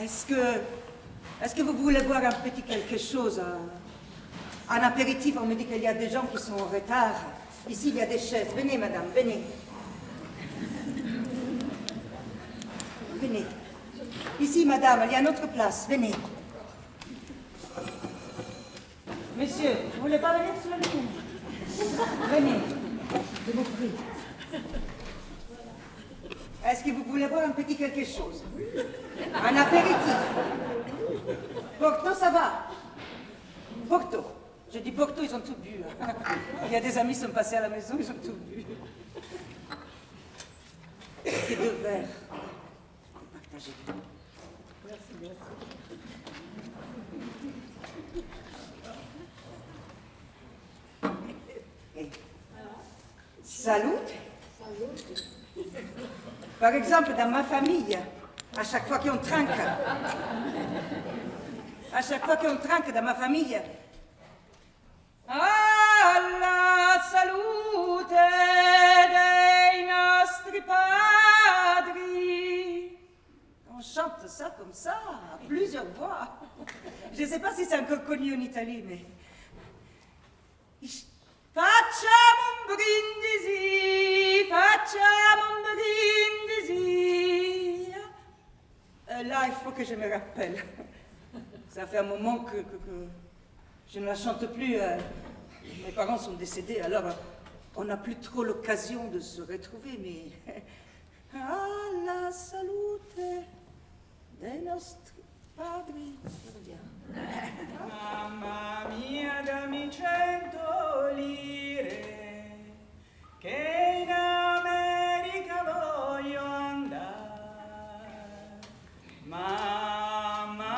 Est-ce que vous voulez boire un petit quelque chose? Un apéritif, on me dit qu'il y a des gens qui sont en retard. Ici, il y a des chaises. Venez, madame, venez. Venez. Ici, madame, il y a une autre place. Venez. Monsieur, vous voulez pas venir sur la ligne? Venez. Je vous prie. Est-ce que vous voulez boire un petit quelque chose? Un apéritif? Porto, ça va? Porto. Je dis Porto, ils ont tout bu. Il y a des amis qui sont passés à la maison, ils ont tout bu. Et 2 verres. Partagez. Merci, merci. Salut. Par exemple, dans ma famille, à chaque fois qu'on trinque, dans ma famille, alla salute dei nostri padri. On chante ça comme ça, à plusieurs voix. Je ne sais pas si c'est encore connu en Italie, mais... Facciamo un brindisi. Là, il faut que je me rappelle. Ça fait un moment que je ne la chante plus. Mes parents sont décédés, alors on n'a plus trop l'occasion de se retrouver, mais... Alla salute dei nostri padri. Mamma mia, dammi 100 lire, che in America voglio andare. Mamma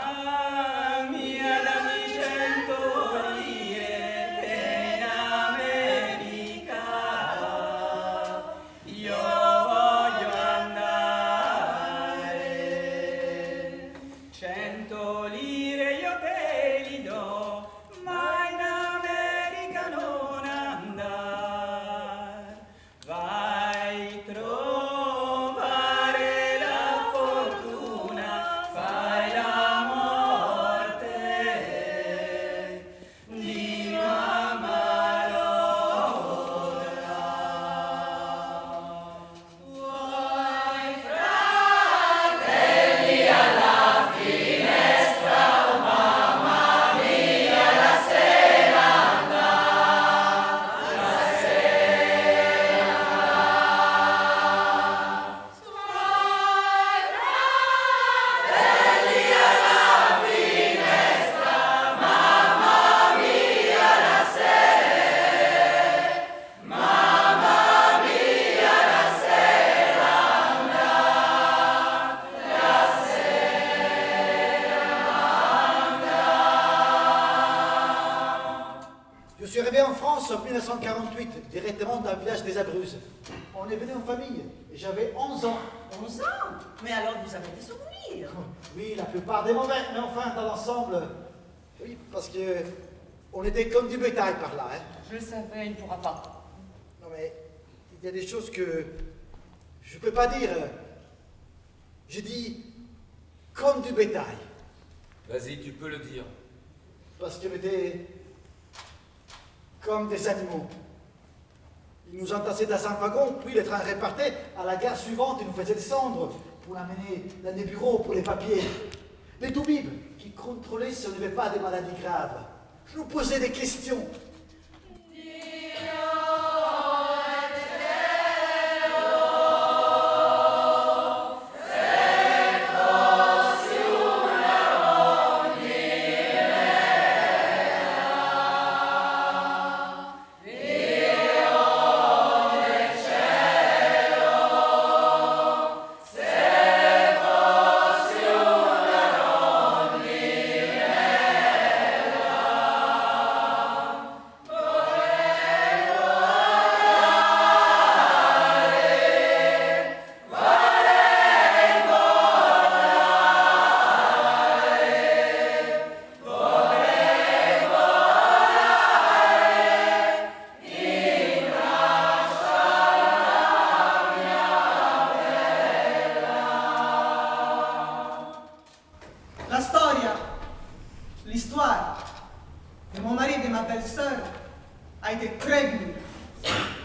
mia, dammi 100 lire, che in America io voglio andare. 100 lire io te li do, ma in America non andar. Vai trovare la fortuna, fai la morte di mamma Lorna. Vuoi fratelli alla finestra, oh mamma mia, la sera andar, la sera andar. Vuoi fratelli alla finestra, mamma mia, la sera, mamma mia, la sera andar, la Je suis arrivé en France en 1948, directement dans le village des Abruzes. On est venu en famille, et j'avais 11 ans. 11 ans? Mais alors vous avez des souvenirs? Oui, la plupart des mauvais, mais enfin, dans l'ensemble, oui, parce que on était comme du bétail par là, hein. Je le savais, il ne pourra pas. Non mais, il y a des choses que je peux pas dire. Je dis comme du bétail, Vas-y, tu peux le dire. parce qu'on était comme des animaux. Ils nous entassaient dans un wagon, puis le train repartait. À la gare suivante, ils nous faisaient descendre pour l'amener dans des bureaux pour les papiers. Les toubibs qui contrôlaient si on n'avait pas des maladies graves. Je nous posais des questions. l'histoire de mon mari et de ma belle-sœur a été très dure.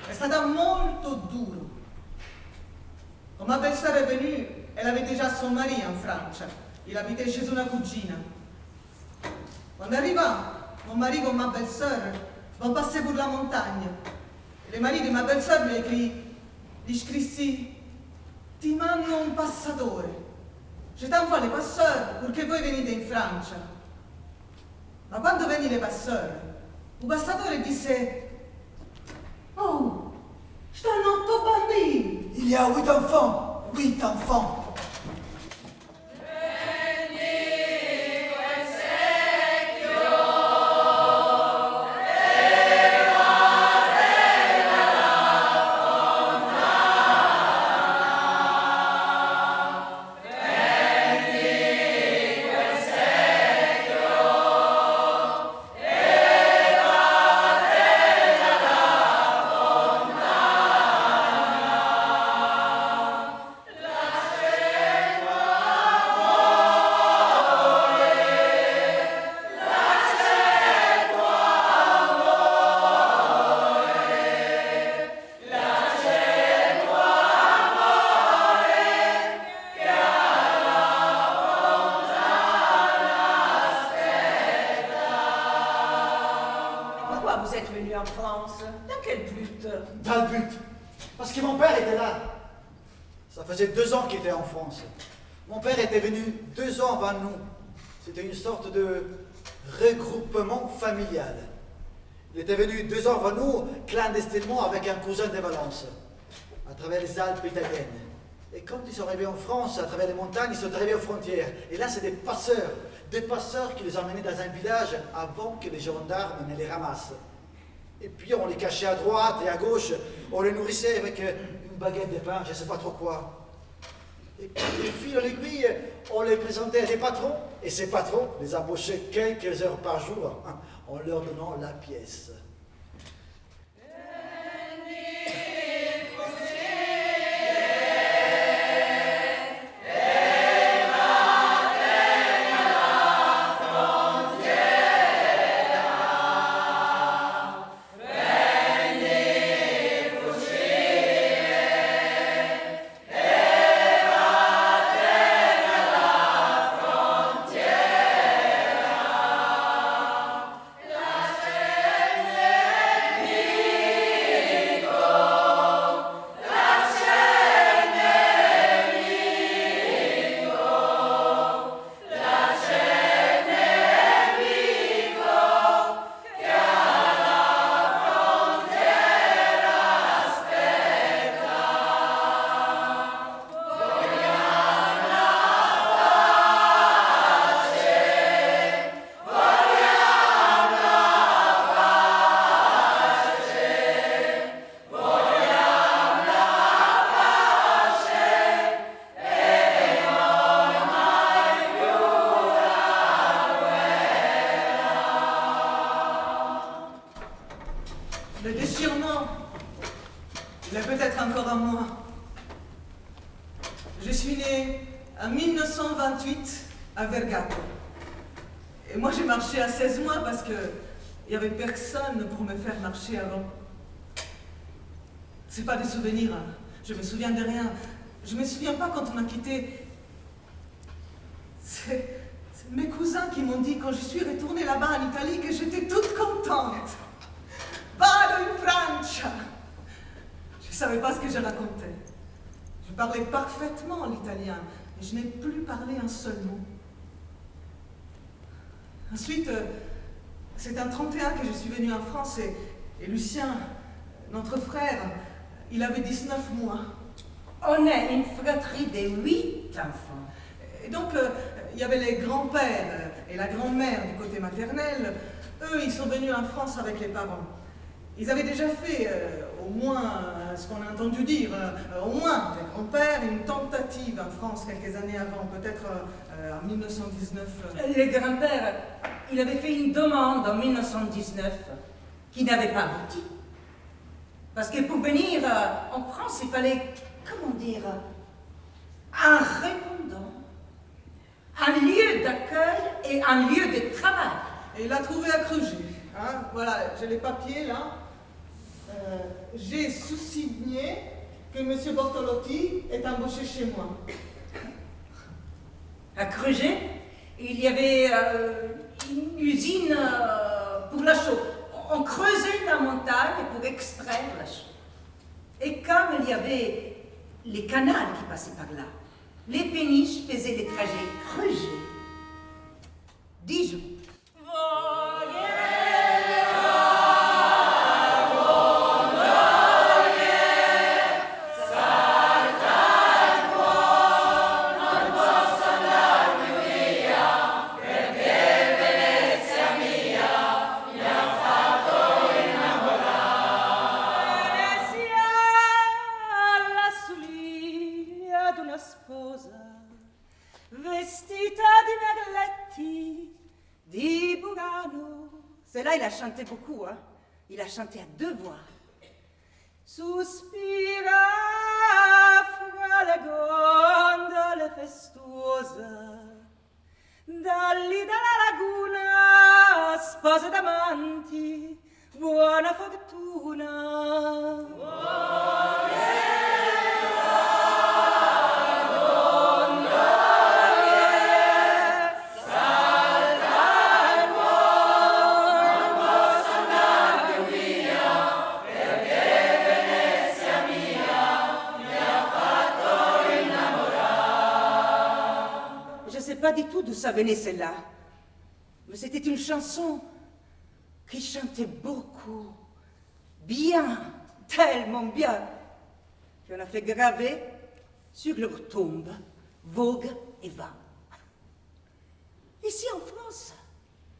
È stata molto duro. Quand ma belle-sœur est venue, elle avait déjà son mari en Francia. Il habitait chez una cugina. Quando arriva, mon mari con ma belle-sœur vont passer pour la montagne. Et le mari de ma belle-sœur gli scrissi: ti mando un passatore. Je t'envoie le passeurs pour que voi venite in Francia. Ma quando venne le passeurs, il passatore disse: oh, stanno 8 bambini. Il y a 8 enfants, 8 enfants. Vous êtes venu en France? Dans quel but? Dans le but. Parce que mon père était là. Ça faisait 2 ans qu'il était en France. Mon père était venu 2 ans avant nous. C'était une sorte de regroupement familial. Il était venu 2 ans avant nous, clandestinement, avec un cousin de Valence, à travers les Alpes italiennes. Et quand ils sont arrivés en France, à travers les montagnes, ils sont arrivés aux frontières. Et là, c'est des passeurs qui les emmenaient dans un village avant que les gendarmes ne les ramassent. Et puis on les cachait à droite et à gauche, on les nourrissait avec une baguette de pain, je ne sais pas trop quoi. Et puis de fil en aiguille, on les présentait à des patrons, et ces patrons les embauchaient quelques heures par jour, en leur donnant la pièce. Le déchirement, il est peut-être encore à moi. Je suis née en 1928 à Vergato. Et moi, j'ai marché à 16 mois parce qu'il n'y avait personne pour me faire marcher avant. C'est pas des souvenirs, hein. Je me souviens de rien. Je me souviens pas quand on a quitté. C'est mes cousins qui m'ont dit quand je suis retournée là-bas en Italie que j'étais toute contente. Vado in Francia! Je ne savais pas ce que je racontais. Je parlais parfaitement l'italien, mais je n'ai plus parlé un seul mot. Ensuite, c'est en 1931 que je suis venue en France et Lucien, notre frère, il avait 19 mois. On est une fratrie de 8 enfants. Et donc, il y avait les grands-pères et la grand-mère du côté maternel. Eux, ils sont venus en France avec les parents. Ils avaient déjà fait, au moins, ce qu'on a entendu dire, au moins, les grands-pères, une tentative en France quelques années avant, peut-être en 1919. Le grand-père, il avait fait une demande en 1919 qui n'avait pas abouti. Parce que pour venir en France, il fallait, comment dire, un répondant, un lieu d'accueil et un lieu de travail. Et il a trouvé à Creuget. Hein? Voilà, j'ai les papiers là. J'ai sous-signé que M. Bortolotti est embauché chez moi. À Creuget, il y avait une usine pour la chaux. On creusait la montagne pour extraire la chaux. Et comme il y avait les canals qui passaient par là, les péniches faisaient les trajets Creuget. 10 jours. Celle-là, il a chanté beaucoup, hein. Il a chanté à 2 voix. Suspira fra le gondole festuosa, dalli dalla laguna, spose d'amanti, buona fortuna. Pas du tout d'où ça venait celle-là, mais c'était une chanson qui chantait beaucoup, bien, tellement bien, qu'on a fait graver sur leur tombe vogue et vent. Ici en France,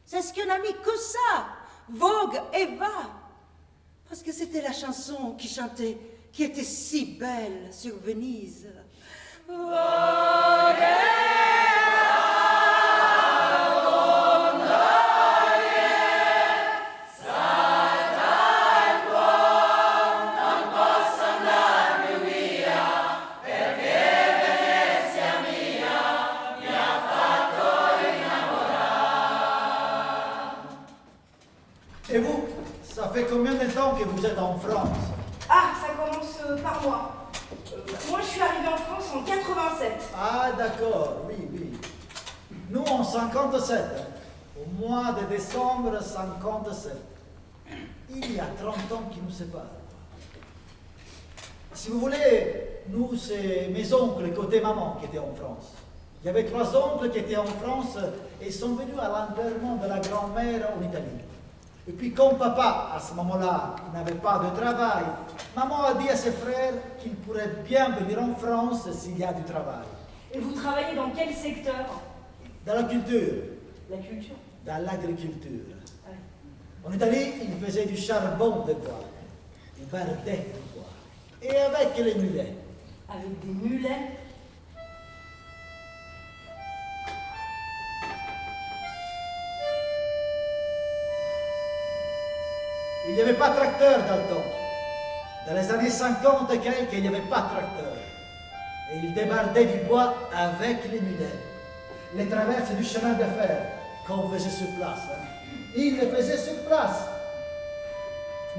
c'est ce qu'on a mis que ça, vogue et vent, parce que c'était la chanson qui chantait, qui était si belle sur Venise. Vogue et Et vous, ça fait combien de temps que vous êtes en France? Ah, ça commence par moi. Moi, je suis arrivée en France en 87. Ah, d'accord, oui, oui. Nous, en 57, hein, au mois de décembre 57. Il y a 30 ans qui nous séparent. Si vous voulez, nous, c'est mes oncles côté maman qui étaient en France. Il y avait 3 oncles qui étaient en France et sont venus à l'enterrement de la grand-mère en Italie. Et puis, comme papa, à ce moment-là, n'avait pas de travail, maman a dit à ses frères qu'il pourrait bien venir en France s'il y a du travail. Et vous travaillez dans quel secteur? Dans la culture. La culture? Dans l'agriculture. Ouais. En Italie, ils faisaient du charbon de bois. Ils bardaient du bois. Et avec les mulets. Avec des mulets? Il n'y avait pas de tracteur dans le temps. Dans les années 50 et quelques, il n'y avait pas de tracteur. Et ils débardaient du bois avec les mulets. Les traverses du chemin de fer qu'on faisait sur place. Hein. Ils le faisaient sur place.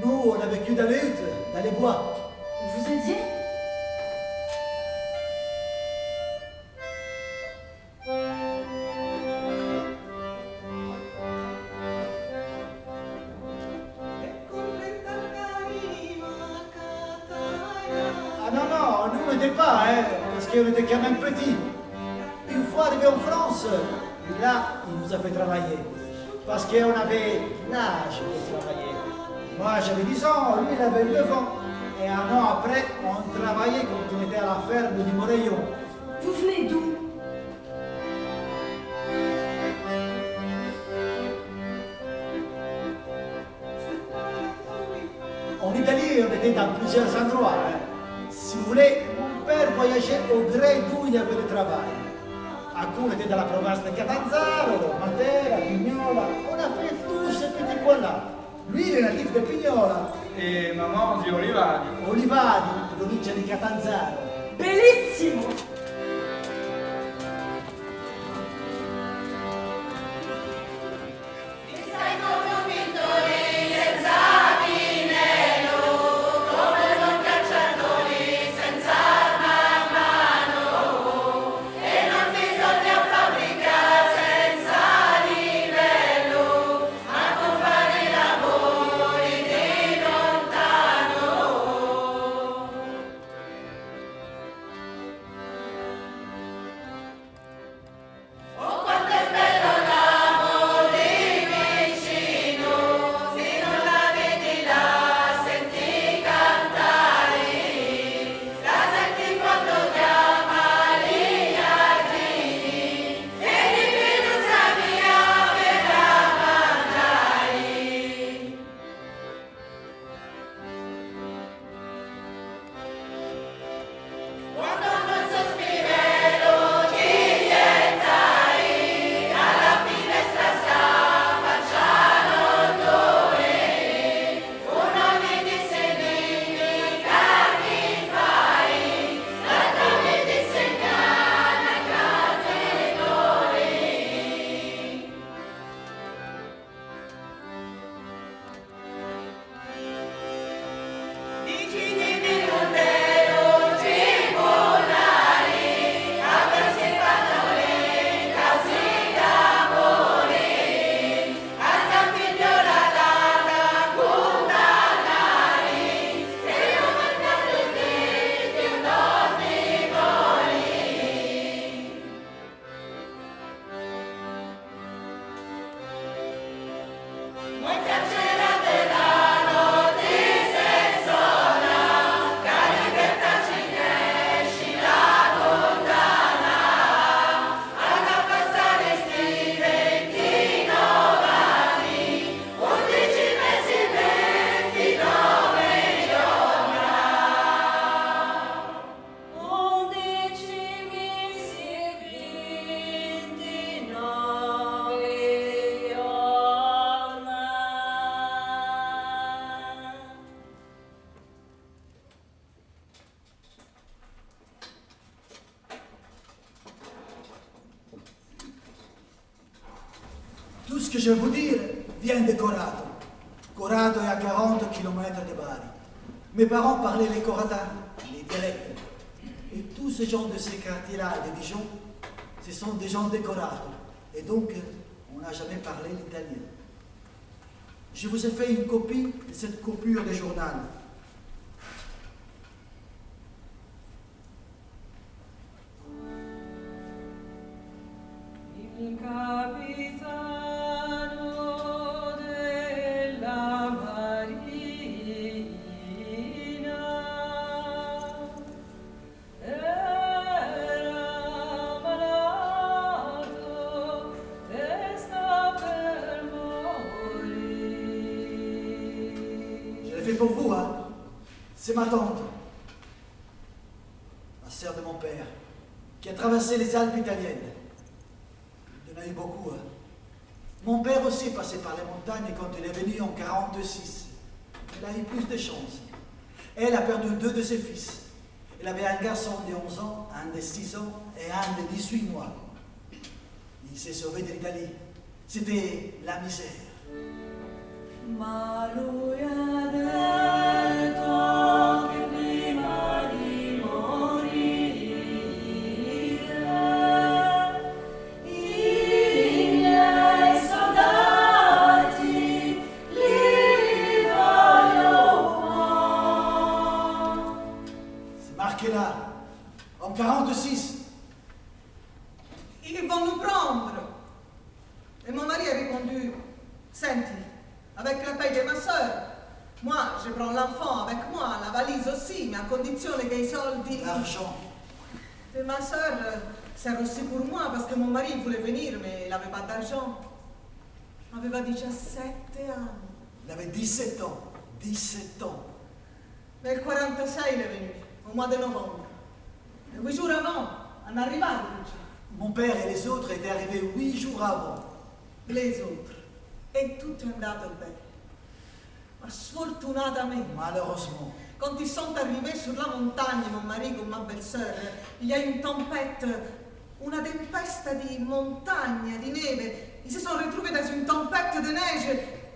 Nous, on a vécu dans les huttes, dans les bois. Vous aidiez? Ah non, non, nous on n'était pas, hein, parce qu'on était quand même petits. Une fois arrivé en France, là, il nous a fait travailler. Parce qu'on avait l'âge de travailler. Moi, j'avais 10 ans, lui, il avait 9 ans. Et un an après, on travaillait quand on était à la ferme du Morillon. Vous venez d'où? En Italie, on était dans plusieurs endroits. Hein. Si vous voulez, mon père voyageait au gré d'où il y avait le travail. À coup, on était dans la province de Catanzaro, Matera, Pignola. On a fait tous ces petits coins-là. Lui, il est natif de Pignola. E mamma di Olivani. Olivadi, provincia di Catanzaro. Bellissimo! Tout ce que je vais vous dire vient de Corrado. Corrado est à 40 km de Bari. Mes parents parlaient les coratans, les dialectes. Et tous ces gens de ces quartiers-là de Dijon, ce sont des gens de Corrado. Et donc, on n'a jamais parlé l'italien. Je vous ai fait une copie de cette coupure de journal. Il capitano della marina era malato e sta per morire. Je l'ai fait pour vous, hein. C'est ma tante, la sœur de mon père, qui a traversé les Alpes italiennes. Il y en a eu beaucoup, hein. Mon père aussi est passé par les montagnes quand il est venu en 46. Il a eu plus de chance. Elle a perdu 2 de ses fils. Elle avait un garçon de 11 ans, un de 6 ans et un de 18 mois. Il s'est sauvé de l'Italie. C'était la misère. Ma lui ha detto che prima di morire i miei soldati li voglio qua. C'est marqué là, en 46. Ils vont nous prendre. Et mon mari a répondu, senti, avec la paye de ma soeur, moi je prends l'enfant avec moi, la valise aussi, mais à condizione che i soldi L'argent. de ma soeur servent aussi pour moi parce que mon mari voulait venir mais il n'avait pas d'argent. Aveva 17 anni. Il avait 17 ans. 17 ans. Nel 46 il est venu, au mois de novembre. Et 8 jours avant, en arrivando già. Mon père et les autres étaient arrivés 8 jours avant. Les autres. E tutto è andato bene. Ma sfortunatamente, Malheureusement. quand ils sont arrivés sur la montagne, mon mari con ma belle-sœur, il y a une tempête, una tempesta di montagna, di neve. Ils se sont retrouvés dans une tempête de neige.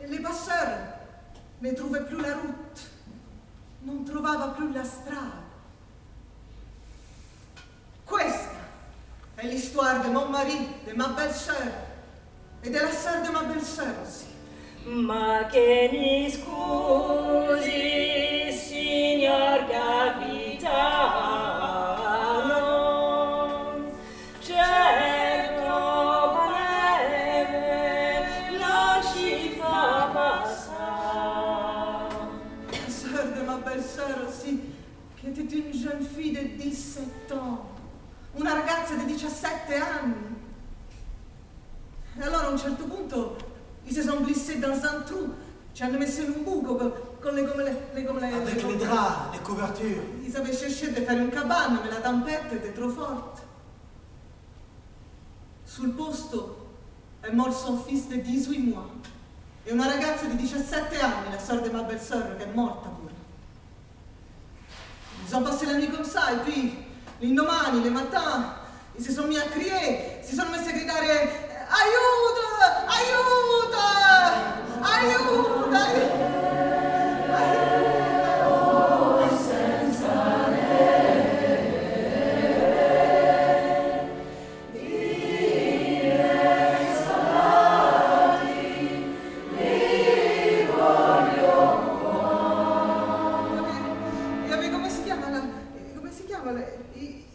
Et les passeurs ne trouvaient plus la route, non trovava più la strada. Questa è l'histoire de mon mari, de ma belle-sœur et de la sœur de ma belle-sœur aussi. Ma che mi scusi, signor capitano, c'è troppa neve, non ci fa passare. La sœur de ma belle-sœur aussi, qui était une jeune fille de 17 ans, una ragazza di 17 anni. E allora a un certo punto ils se sont glissés dans un trou, ci hanno messo in un buco con le Avec les draps, les couvertures. Ils avaient cherché de faire une cabane, mais la tempête était trop forte. Sul posto è mort son fils de 18 mois e una ragazza di 17 anni, la sœur de ma belle-sœur, che è morta pure. Ils ont passé la nuit comme ça, et puis l'indomani, le matin, ils se sont mis à crier, si sono messi a gridare aiuto, aiuto, aiuto,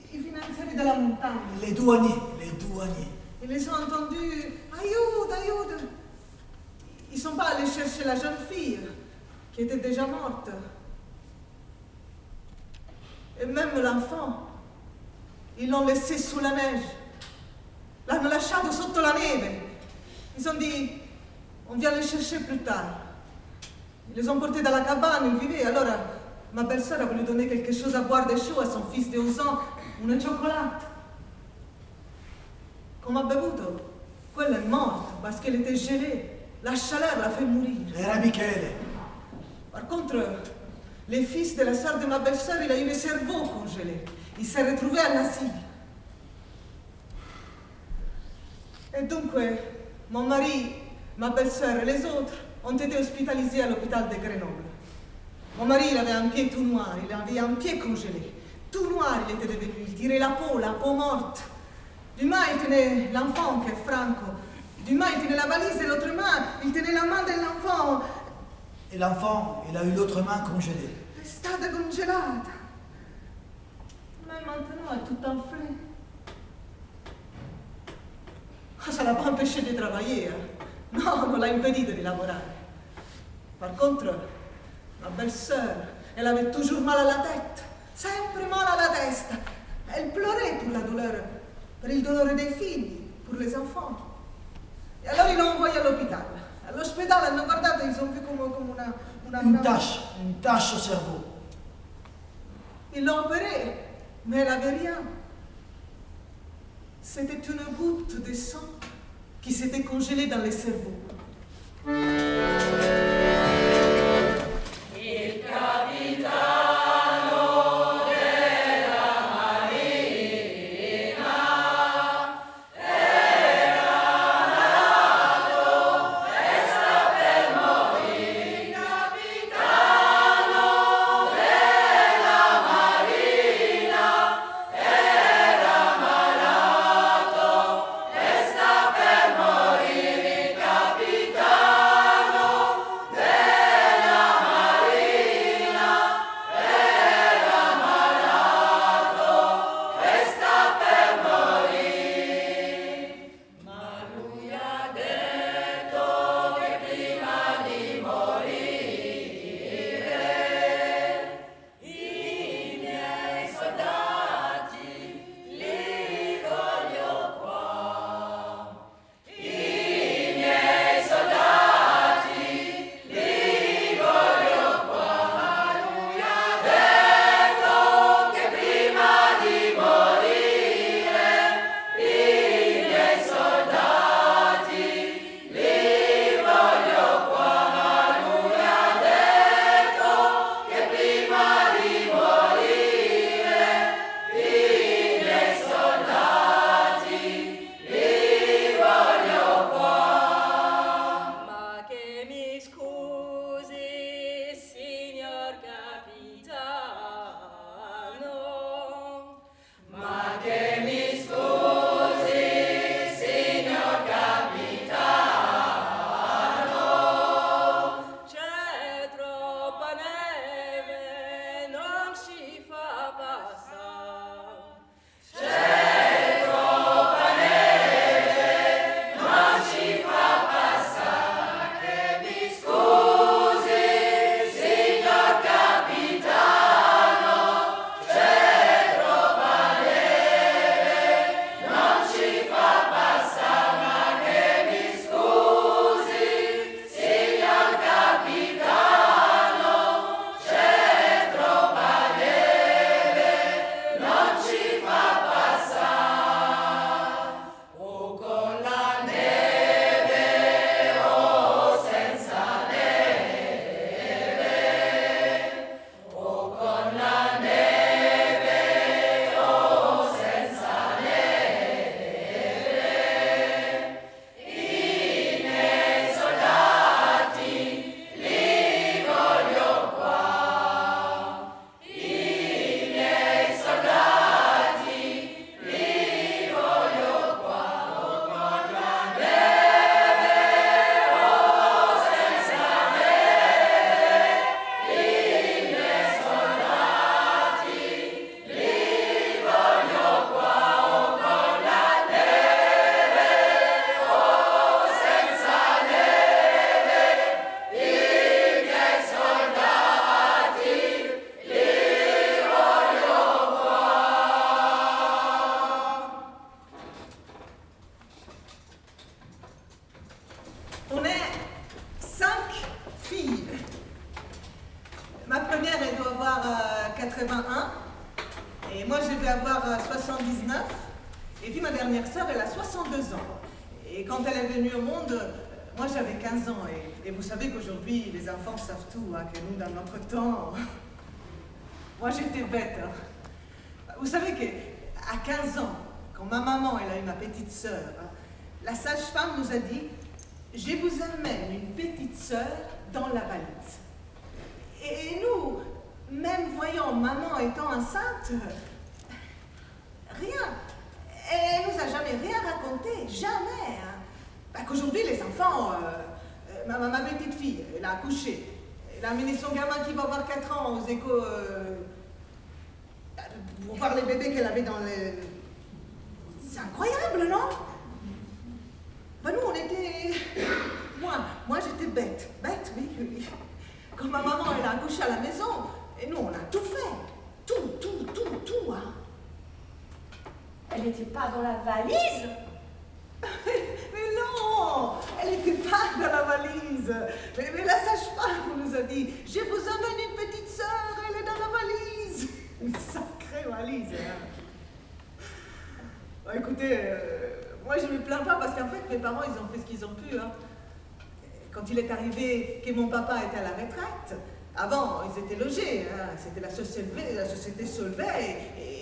I finanzieri della montagna. Les douaniers, les douaniers. Ils les ont entendus, aiuto, aiuto. Ils sont pas allés chercher la jeune fille, qui était déjà morte. Et même l'enfant, ils l'ont laissé sous la neige. L'hanno lasciato sotto la neve. Ils ont dit, on vient le chercher plus tard. Ils les ont portés dans la cabane, ils vivaient. Alors, ma belle-sœur a voulu donner quelque chose à boire de chaud à son fils de 11 ans, una cioccolata. Come ha bevuto? Quello è morto parce qu'elle était gelée. La chaleur l'a fait mourir. Era Michele. Par contre, les fils de la sœur de ma belle-sœur, il a eu le cerveau congelé. Il s'est retrouvé en asile. Et dunque, mon mari ma belle-sœur et les autres ont été hospitalisés à l'hôpital de Grenoble. Mon mari, il avait un pied tout noir, il avait un pied congelé. Tout noir, il était devenu, il tirait la peau morte. D'une main, il tenait l'enfant qui est Franco. D'une main, il tenait la valise et l'autre main, il tenait la main de l'enfant. Et l'enfant, il a eu l'autre main congelée. È stata congelata. Mais maintenant, elle est tout enflée. Ça l'a pas empêché de travailler. Non, non l'a impedito di lavorare. Par contre, ma belle-sœur, elle avait toujours mal à la tête. Sempre mal à la testa. Elle pleurait pour la douleur, pour il dolore des filles, pour les enfants. Et alors ils l'ont envoyée à l'hôpital. À l'hôpital, hanno guardato, ils ont vu comme Une tache au cerveau. Ils l'ont opérée, mais elle n'avait rien. C'était une goutte de sang qui s'était congelée dans le cerveau. Ma première, elle doit avoir 81. Et moi, je vais avoir 79. Et puis ma dernière sœur, elle a 62 ans. Et quand elle est venue au monde, moi j'avais 15 ans. Et vous savez qu'aujourd'hui, les enfants savent tout, hein, que nous, dans notre temps, moi j'étais bête. Hein. Vous savez qu'à 15 ans, quand ma maman elle a eu ma petite sœur, la sage-femme nous a dit je vous amène une petite sœur dans la valise. Et nous, même voyant maman étant enceinte, rien. Elle nous a jamais rien raconté, jamais. Hein. Qu'aujourd'hui, les enfants, ma petite fille, elle a accouché. Elle a amené son gamin qui va avoir 4 ans aux échos pour voir les bébés qu'elle avait dans les... C'est incroyable, non? Nous, on était... Moi j'étais bête, oui. Quand ma maman, elle a accouché à la maison, et nous, on a tout fait. Tout, hein. Elle n'était pas dans la valise? Mais non, elle n'était pas dans la valise. Mais la sage-femme nous a dit, je vous amène une petite sœur, elle est dans la valise. Une sacrée valise. Hein. Écoutez, moi je ne me plains pas parce qu'en fait mes parents ils ont fait ce qu'ils ont pu. Hein. Quand il est arrivé que mon papa était à la retraite, avant ils étaient logés, hein. C'était la société Solvay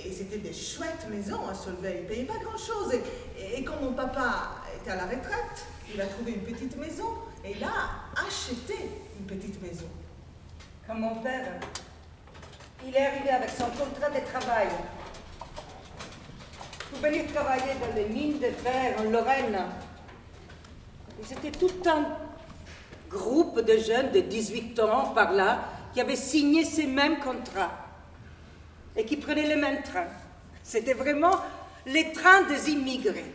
et c'était des chouettes maisons à Solvay, ils ne payaient pas grand chose. Et quand mon papa était à la retraite, il a trouvé une petite maison et il a acheté une petite maison. Quand mon père, il est arrivé avec son contrat de travail pour venir travailler dans les mines de fer en Lorraine. Et c'était tout un groupe de jeunes de 18 ans par là qui avaient signé ces mêmes contrats et qui prenaient les mêmes trains. C'était vraiment les trains des immigrés.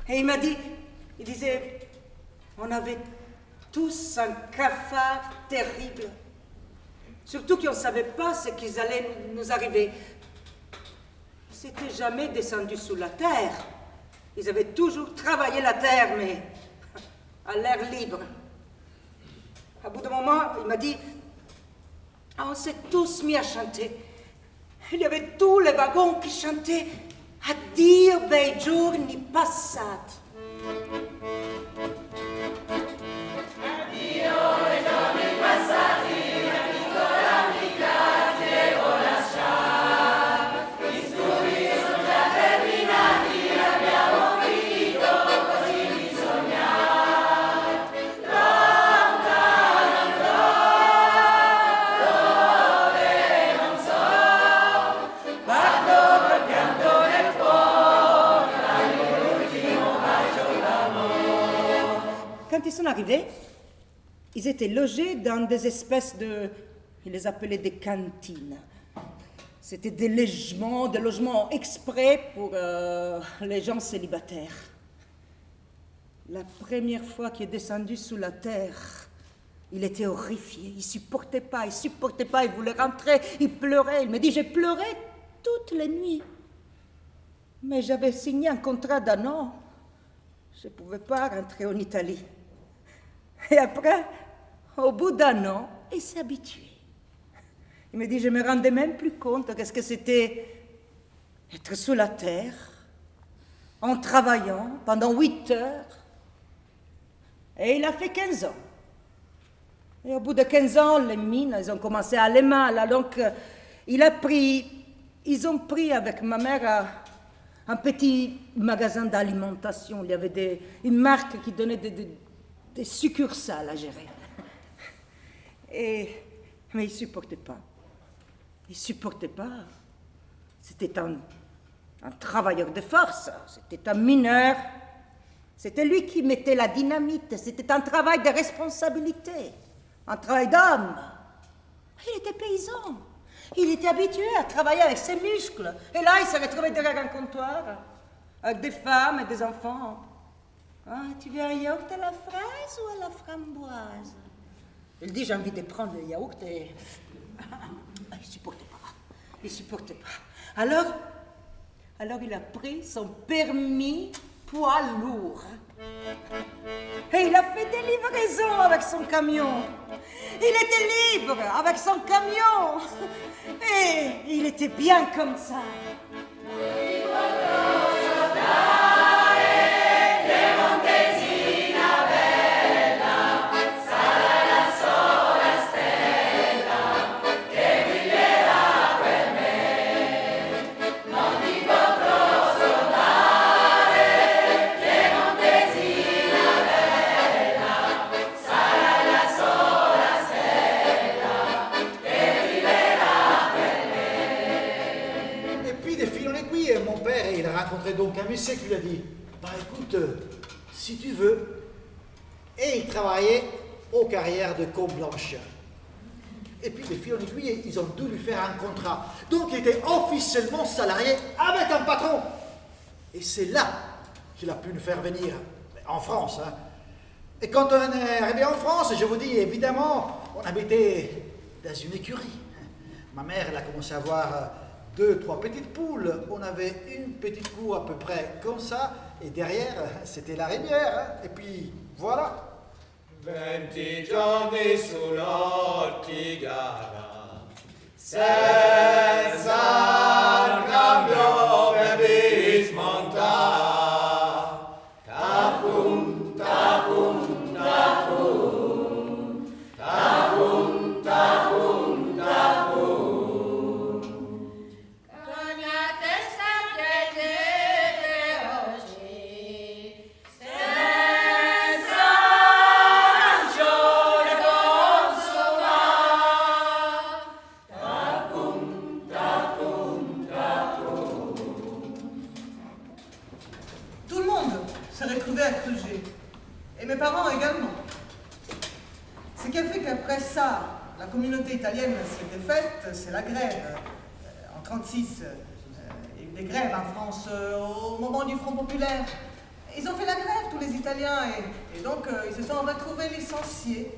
Et il m'a dit, il disait, on avait tous un cafard terrible. Surtout qu'on ne savait pas ce qui allait nous arriver. Ils n'étaient jamais descendus sous la terre. Ils avaient toujours travaillé la terre, mais à l'air libre. À bout d'un moment, il m'a dit, on s'est tous mis à chanter. Il y avait tous les wagons qui chantaient « Addio bei giorni passati ». Quand ils sont arrivés, ils étaient logés dans des espèces de... Ils les appelaient des cantines. C'était des logements exprès pour les gens célibataires. La première fois qu'il est descendu sous la terre, il était horrifié. Il ne supportait pas, il voulait rentrer, il pleurait. Il me dit, j'ai pleuré toutes les nuits. Mais j'avais signé un contrat d'un an. Je ne pouvais pas rentrer en Italie. Et après, au bout d'un an, il s'est habitué. Il me dit, je ne me rendais même plus compte qu'est-ce que c'était être sous la terre, en travaillant pendant 8 heures. Et il a fait 15 ans. Et au bout de 15 ans, les mines, elles ont commencé à aller mal. Donc, ils ont pris avec ma mère un petit magasin d'alimentation. Il y avait une marque qui donnait des succursales à gérer. Mais il ne supportait pas. Il ne supportait pas. C'était un travailleur de force. C'était un mineur. C'était lui qui mettait la dynamite. C'était un travail de responsabilité. Un travail d'homme. Il était paysan. Il était habitué à travailler avec ses muscles. Et là, il s'est retrouvé derrière un comptoir, avec des femmes et des enfants. Ah, tu veux un yaourt à la fraise ou à la framboise? Il dit, j'ai envie de prendre le yaourt et... Il ne supportait pas. Alors il a pris son permis poids lourd. Et il a fait des livraisons avec son camion. Il était libre avec son camion. Et il était bien comme ça. donc un monsieur qui lui a dit, bah écoute, si tu veux. Et il travaillait aux carrières de Comblanche. Et puis les fil en aiguille, ils ont dû lui faire un contrat. Donc il était officiellement salarié avec un patron. Et c'est là qu'il a pu nous faire venir en France. Hein. Et quand on est arrivé en France, je vous dis, évidemment, on habitait dans une écurie. Ma mère, elle a commencé à avoir 2, 3 petites poules. On avait une petite cour à peu près comme ça. Et derrière, c'était la rivière. Hein. Et puis, voilà. 20 giorni sull'ortigara, senza il cambio per dismontare. Tapum, tapum, tapum, tapum, tapum, tapum. Con la testa piede oggi, senza ragione consumare. Tapum, tapum, tapum. Tout le monde s'est retrouvé à Creuset. Et mes parents également. Ce qui a fait qu'après ça, la communauté italienne s'est défaite, c'est la grève. En 1936, il y a eu des grèves en France au moment du Front populaire. Ils ont fait la grève, tous les Italiens, et donc ils se sont retrouvés licenciés.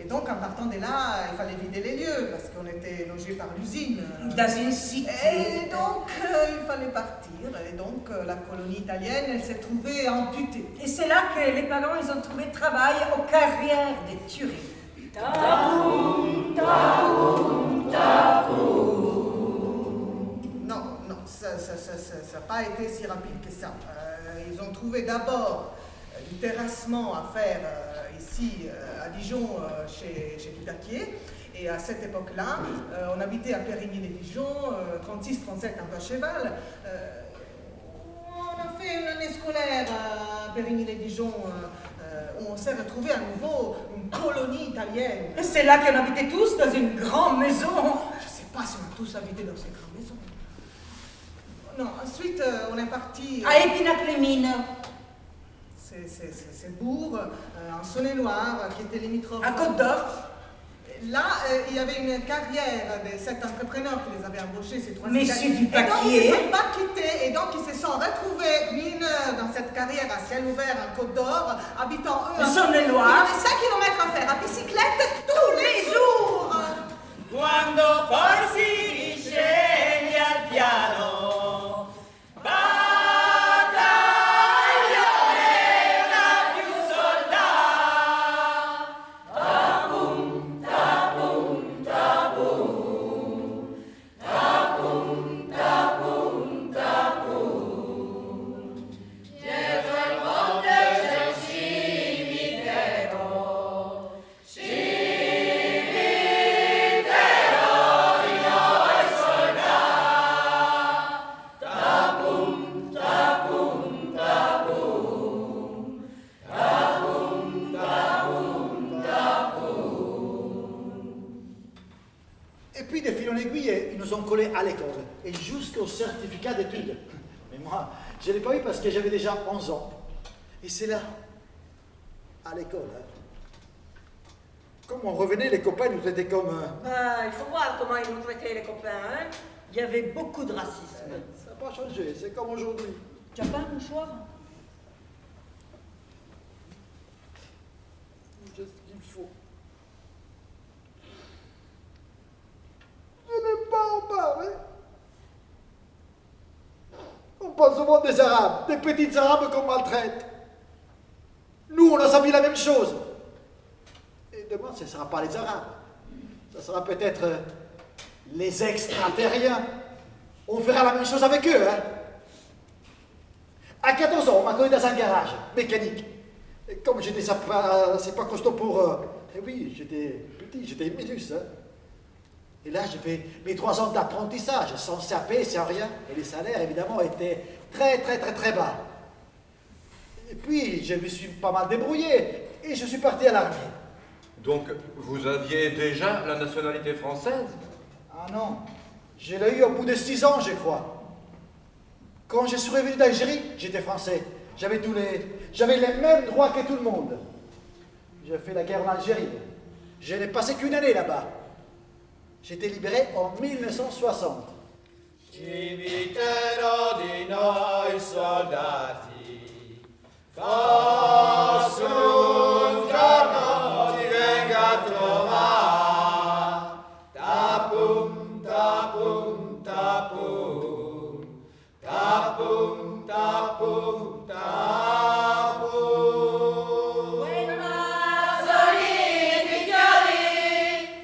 Et donc, en partant de là, il fallait vider les lieux, parce qu'on était logés par l'usine. Dans une cité. Et donc, il fallait partir. Et donc, la colonie italienne, elle s'est trouvée amputée. Et c'est là que les parents, ils ont trouvé travail aux carrières de Turin. Non, ça n'a pas été si rapide que ça. Ils ont trouvé d'abord du terrassement à faire ici à Dijon, chez Dupaquier. Et à cette époque-là, on habitait à Périgny-les-Dijon, 36-37 un peu à cheval. On a fait une année scolaire à Périgny-les-Dijon où on s'est retrouvé à nouveau une colonie italienne. Et c'est là qu'on habitait tous dans une grande maison. Je ne sais pas si on a tous habité dans cette grande maison. Non, ensuite on est parti... À Épinac-les-Mines. C'est Bourg, en Saône-et-Loire, qui était limitrophe. À Côte-d'Or. Là, il y avait une carrière de cet entrepreneur qui les avait embauchés, ces 3 Messieurs Italiens. Dupaquier. Et donc, ils ne se sont pas quittés, et donc ils se sont retrouvés mineurs dans cette carrière à ciel ouvert en Côte d'Or, habitant eux... En Saône-et-Loire. Ils avaient 5 km à faire à bicyclette tous les jours. Quando poi si risceglie al piano, battaglione una più soldati. Tapum, tapum, tapum, tapum, tapum, tapum. Dietro il monte c'è il cimitero, Et puis, de fil en aiguille, ils nous ont collés à l'école, et jusqu'au certificat d'études. Mais moi, je ne l'ai pas eu parce que j'avais déjà 11 ans. Et c'est là, à l'école. Hein. Comme on revenait, les copains nous traitaient comme... Il faut voir comment ils nous traitaient les copains. Hein. Il y avait beaucoup de racisme. Ça n'a pas changé, c'est comme aujourd'hui. Tu n'as pas un mouchoir? J'ai ce qu'il faut. Je n'aime pas en parler. On parle souvent des Arabes, des petites Arabes qu'on maltraite. Nous, on a saisi la même chose. Et demain, ce ne sera pas les Arabes. Ce sera peut-être les extraterriens. On fera la même chose avec eux. Hein. À 14 ans, on m'a connu dans un garage mécanique. Et comme j'étais c'est pas costaud pour... eh oui, j'étais petit, j'étais minus. Hein. Et là, j'ai fait mes 3 ans d'apprentissage, sans CAP, sans rien. Et les salaires, évidemment, étaient très bas. Et puis, je me suis pas mal débrouillé. Et je suis parti à l'armée. Donc, vous aviez déjà la nationalité française? Ah non, je l'ai eu au bout de 6 ans, je crois. Quand je suis revenu d'Algérie, j'étais français. J'avais les mêmes droits que tout le monde. J'ai fait la guerre en Algérie. Je n'ai passé qu'une année là-bas. J'étais libéré en 1960. Cimitero di noi soldati, forse un giorno ti venga a trovare. Tapum, tapum, tapum, tapum, tapum, tapum. Quei mazzolini di fiori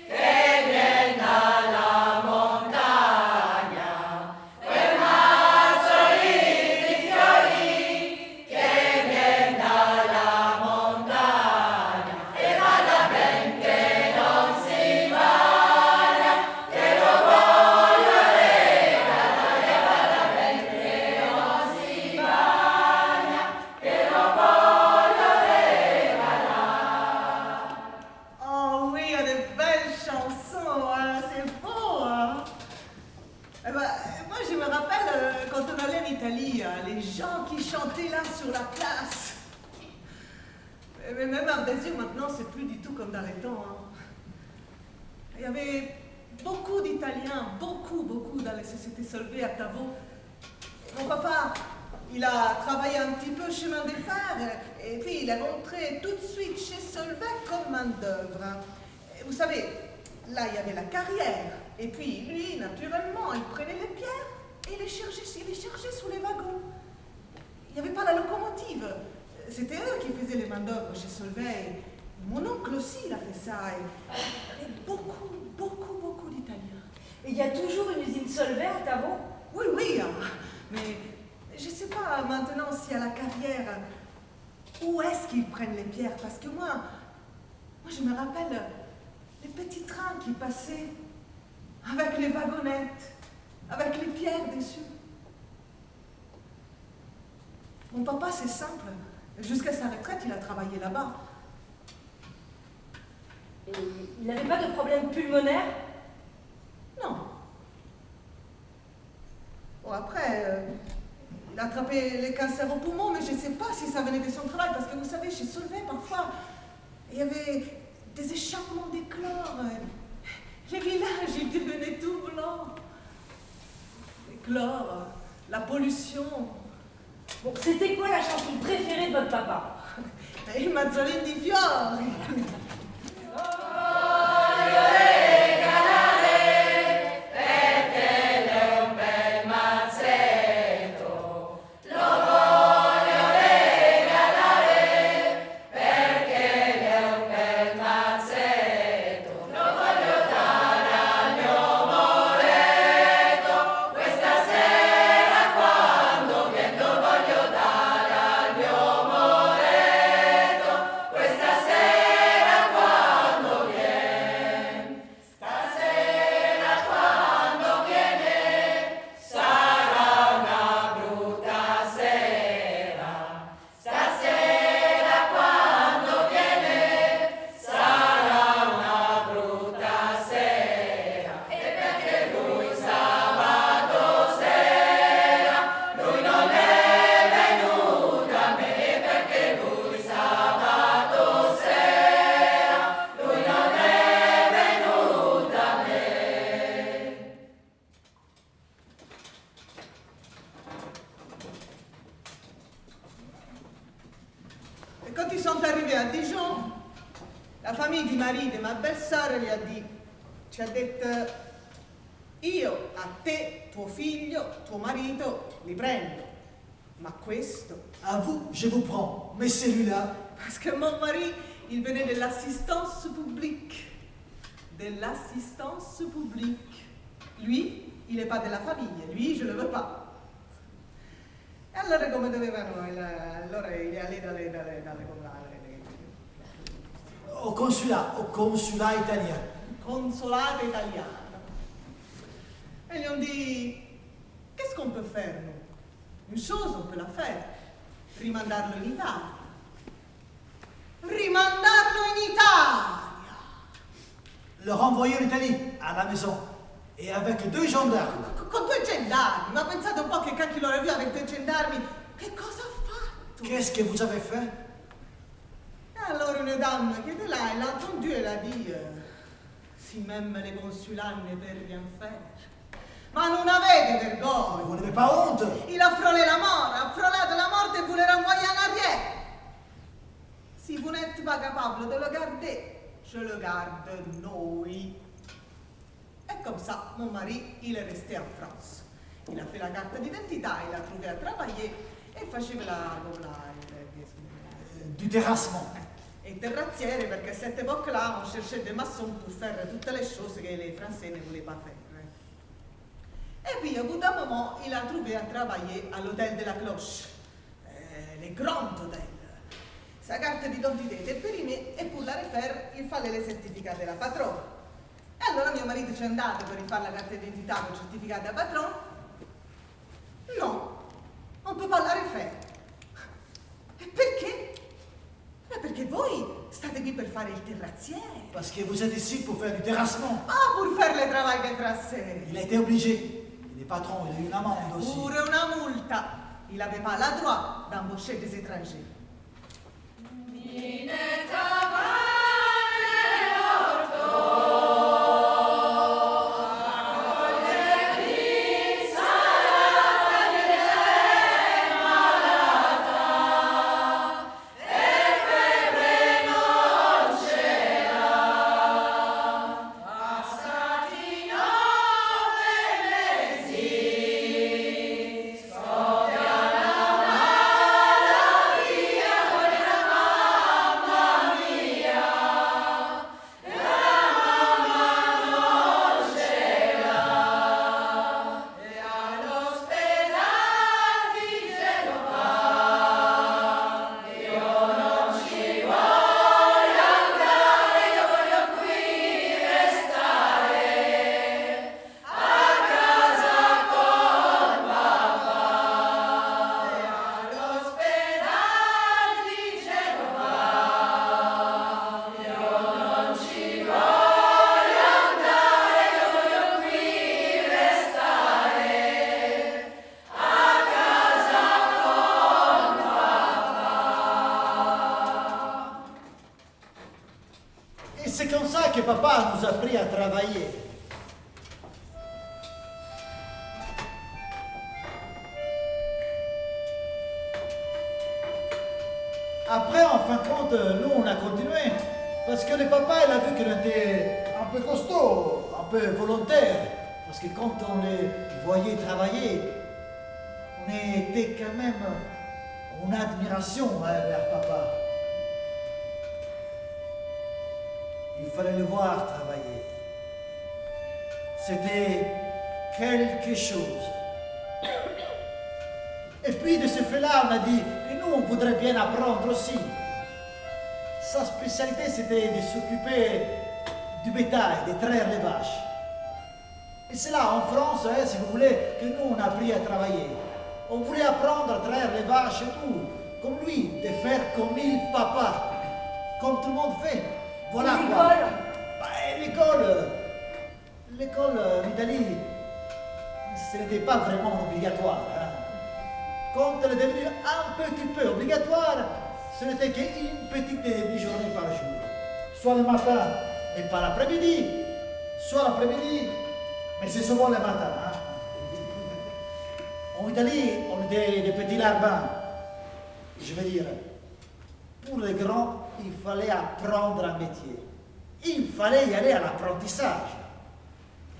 che viene dalla montagna, quei mazzolini di fiori che viene dalla montagna, e vada ben che non si vada, che lo voglio regalare, e vada ben che non si vada, che lo voglio regalare. Oh oui, il y a des belles chansons, hein, c'est beau, hein. Eh ben, moi, je me rappelle quand on allait en Italie, hein, les gens qui chantaient là sur la place. Mais même à Ardésio, maintenant, c'est plus du tout comme dans les temps. Hein. Il y avait beaucoup d'Italiens, beaucoup dans les sociétés Solvay à Tavo. Mon papa, il a travaillé un petit peu chemin des fers, et puis il est rentré tout de suite chez Solvay comme main-d'œuvre. Et vous savez, là, il y avait la carrière, et puis lui, naturellement, il prenait les pierres et il les cherchait sous les wagons. Il n'y avait pas la locomotive. C'était eux qui faisaient les main-d'œuvre chez Solvay. Mon oncle aussi, il a fait ça. Et il y avait beaucoup d'Italiens. Et il y a toujours une usine Solvay à Tavo? Oui, hein. Mais je ne sais pas maintenant si à la carrière, où est-ce qu'ils prennent les pierres? Parce que moi, je me rappelle les petits trains qui passaient avec les wagonnettes, avec les pierres dessus. Mon papa, c'est simple. Jusqu'à sa retraite, il a travaillé là-bas. Et il n'avait pas de problème pulmonaire? Non. Bon, après, il a attrapé les cancers au poumon, mais je ne sais pas si ça venait de son travail, parce que vous savez, chez Solvay, parfois, il y avait des échappements d'éclore. Les villages, ils devenaient tout blancs. L'éclore, la pollution. Bon, c'était quoi la chanson préférée de votre papa? Il Mazzolini di fiori. Et quand ils sont arrivés à Dijon, la famille du mari de ma belle-sœur lui a dit, ci ha detto, io a te, tuo figlio, tuo marito, li prendo, ma questo... À vous, je vous prends. Mais celui-là, Parce que mon mari, il venait de l'assistance publique. De l'assistance publique. Lui, il n'est pas de la famille. Lui, je ne le veux pas. E allora come dovevano? Allora il est allé dalle au consulat italien. consolato italiano. E gli ont dit, qu'est-ce qu'on peut faire, nous? Une chose, on peut la faire. Rimandarlo in Italia. Rimandarlo in Italia! Le renvoyer en Italie, à la maison. Et avec 2 gendarmes. Con 2 gendarmi? Ma pensate un po' che cacchio l'ho vu avec 2 gendarmi? Che cosa ha fatto? Qu'est-ce que vous avez fait? Et alors une dame qui était là, elle a entendu, elle a dit si même les consulats ne peuvent rien faire. Ma non avete vergogna? Vous n'avez pas honte? Il a frôlé la mort, ha frôlato la morte et vous le renvoyez en arrière. Si vous n'êtes pas capable de le garder, je le garde noi. Et comme ça, mon mari, il est resté en France. Il a fait la carte d'identità, il a trouvé à travailler e faceva Du terrassement. Et terrazziere perché à cette époque-là, on cherchait des maçons pour faire toutes les choses que les Français ne voulaient pas faire. Et puis, au bout d'un moment, il a trouvé à travailler à l'hôtel de la Cloche, le grand hôtel. Sa carte d'identità était périmée et pour la refaire, il fallait le certificat della patronne. E allora mio marito ci è andato per rifare la carta d'identità con il certificato della patronne. No, on ne peut pas la refaire. E perché? Perché voi state qui per fare il terrazziere. Parce que vous êtes ici pour faire du terrassement. Ah, pour faire le travail des Français. Il a été obligé. Il est patron, il a eu une amende aussi. Pure una multa. Il n'avait pas le droit d'embaucher des étrangers. C'est comme ça que papa nous a appris à travailler. Après, en fin de compte, nous, on a continué. Parce que le papa, il a vu qu'on était un peu costaud, un peu volontaire. Parce que quand on les voyait travailler, on était quand même en admiration vers papa. Il fallait le voir travailler. C'était quelque chose. Et puis de ce fait-là, on a dit que nous, on voudrait bien apprendre aussi. Sa spécialité, c'était de s'occuper du bétail, de traire les vaches. Et c'est là, en France, si vous voulez, que nous, on a appris à travailler. On voulait apprendre à traire les vaches et tout, comme lui, de faire comme il, papa, comme tout le monde fait. Voilà quoi. L'école en Italie, ce n'était pas vraiment obligatoire. Quand elle est devenue un petit peu obligatoire, ce n'était qu'une petite demi-journée par jour. Soit le matin, mais pas l'après-midi. Soit l'après-midi, mais c'est souvent le matin. En Italie, on était des petits larbins. Je veux dire, pour les grands, il fallait apprendre un métier. Il fallait y aller à l'apprentissage.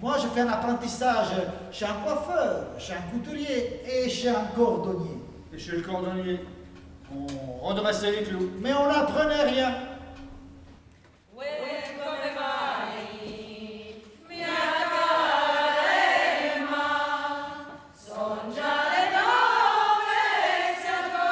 Moi, je fais un apprentissage chez un coiffeur, chez un couturier et chez un cordonnier. Et chez le cordonnier, on redressait les clous. Mais on n'apprenait rien. Son già le nuove, sempre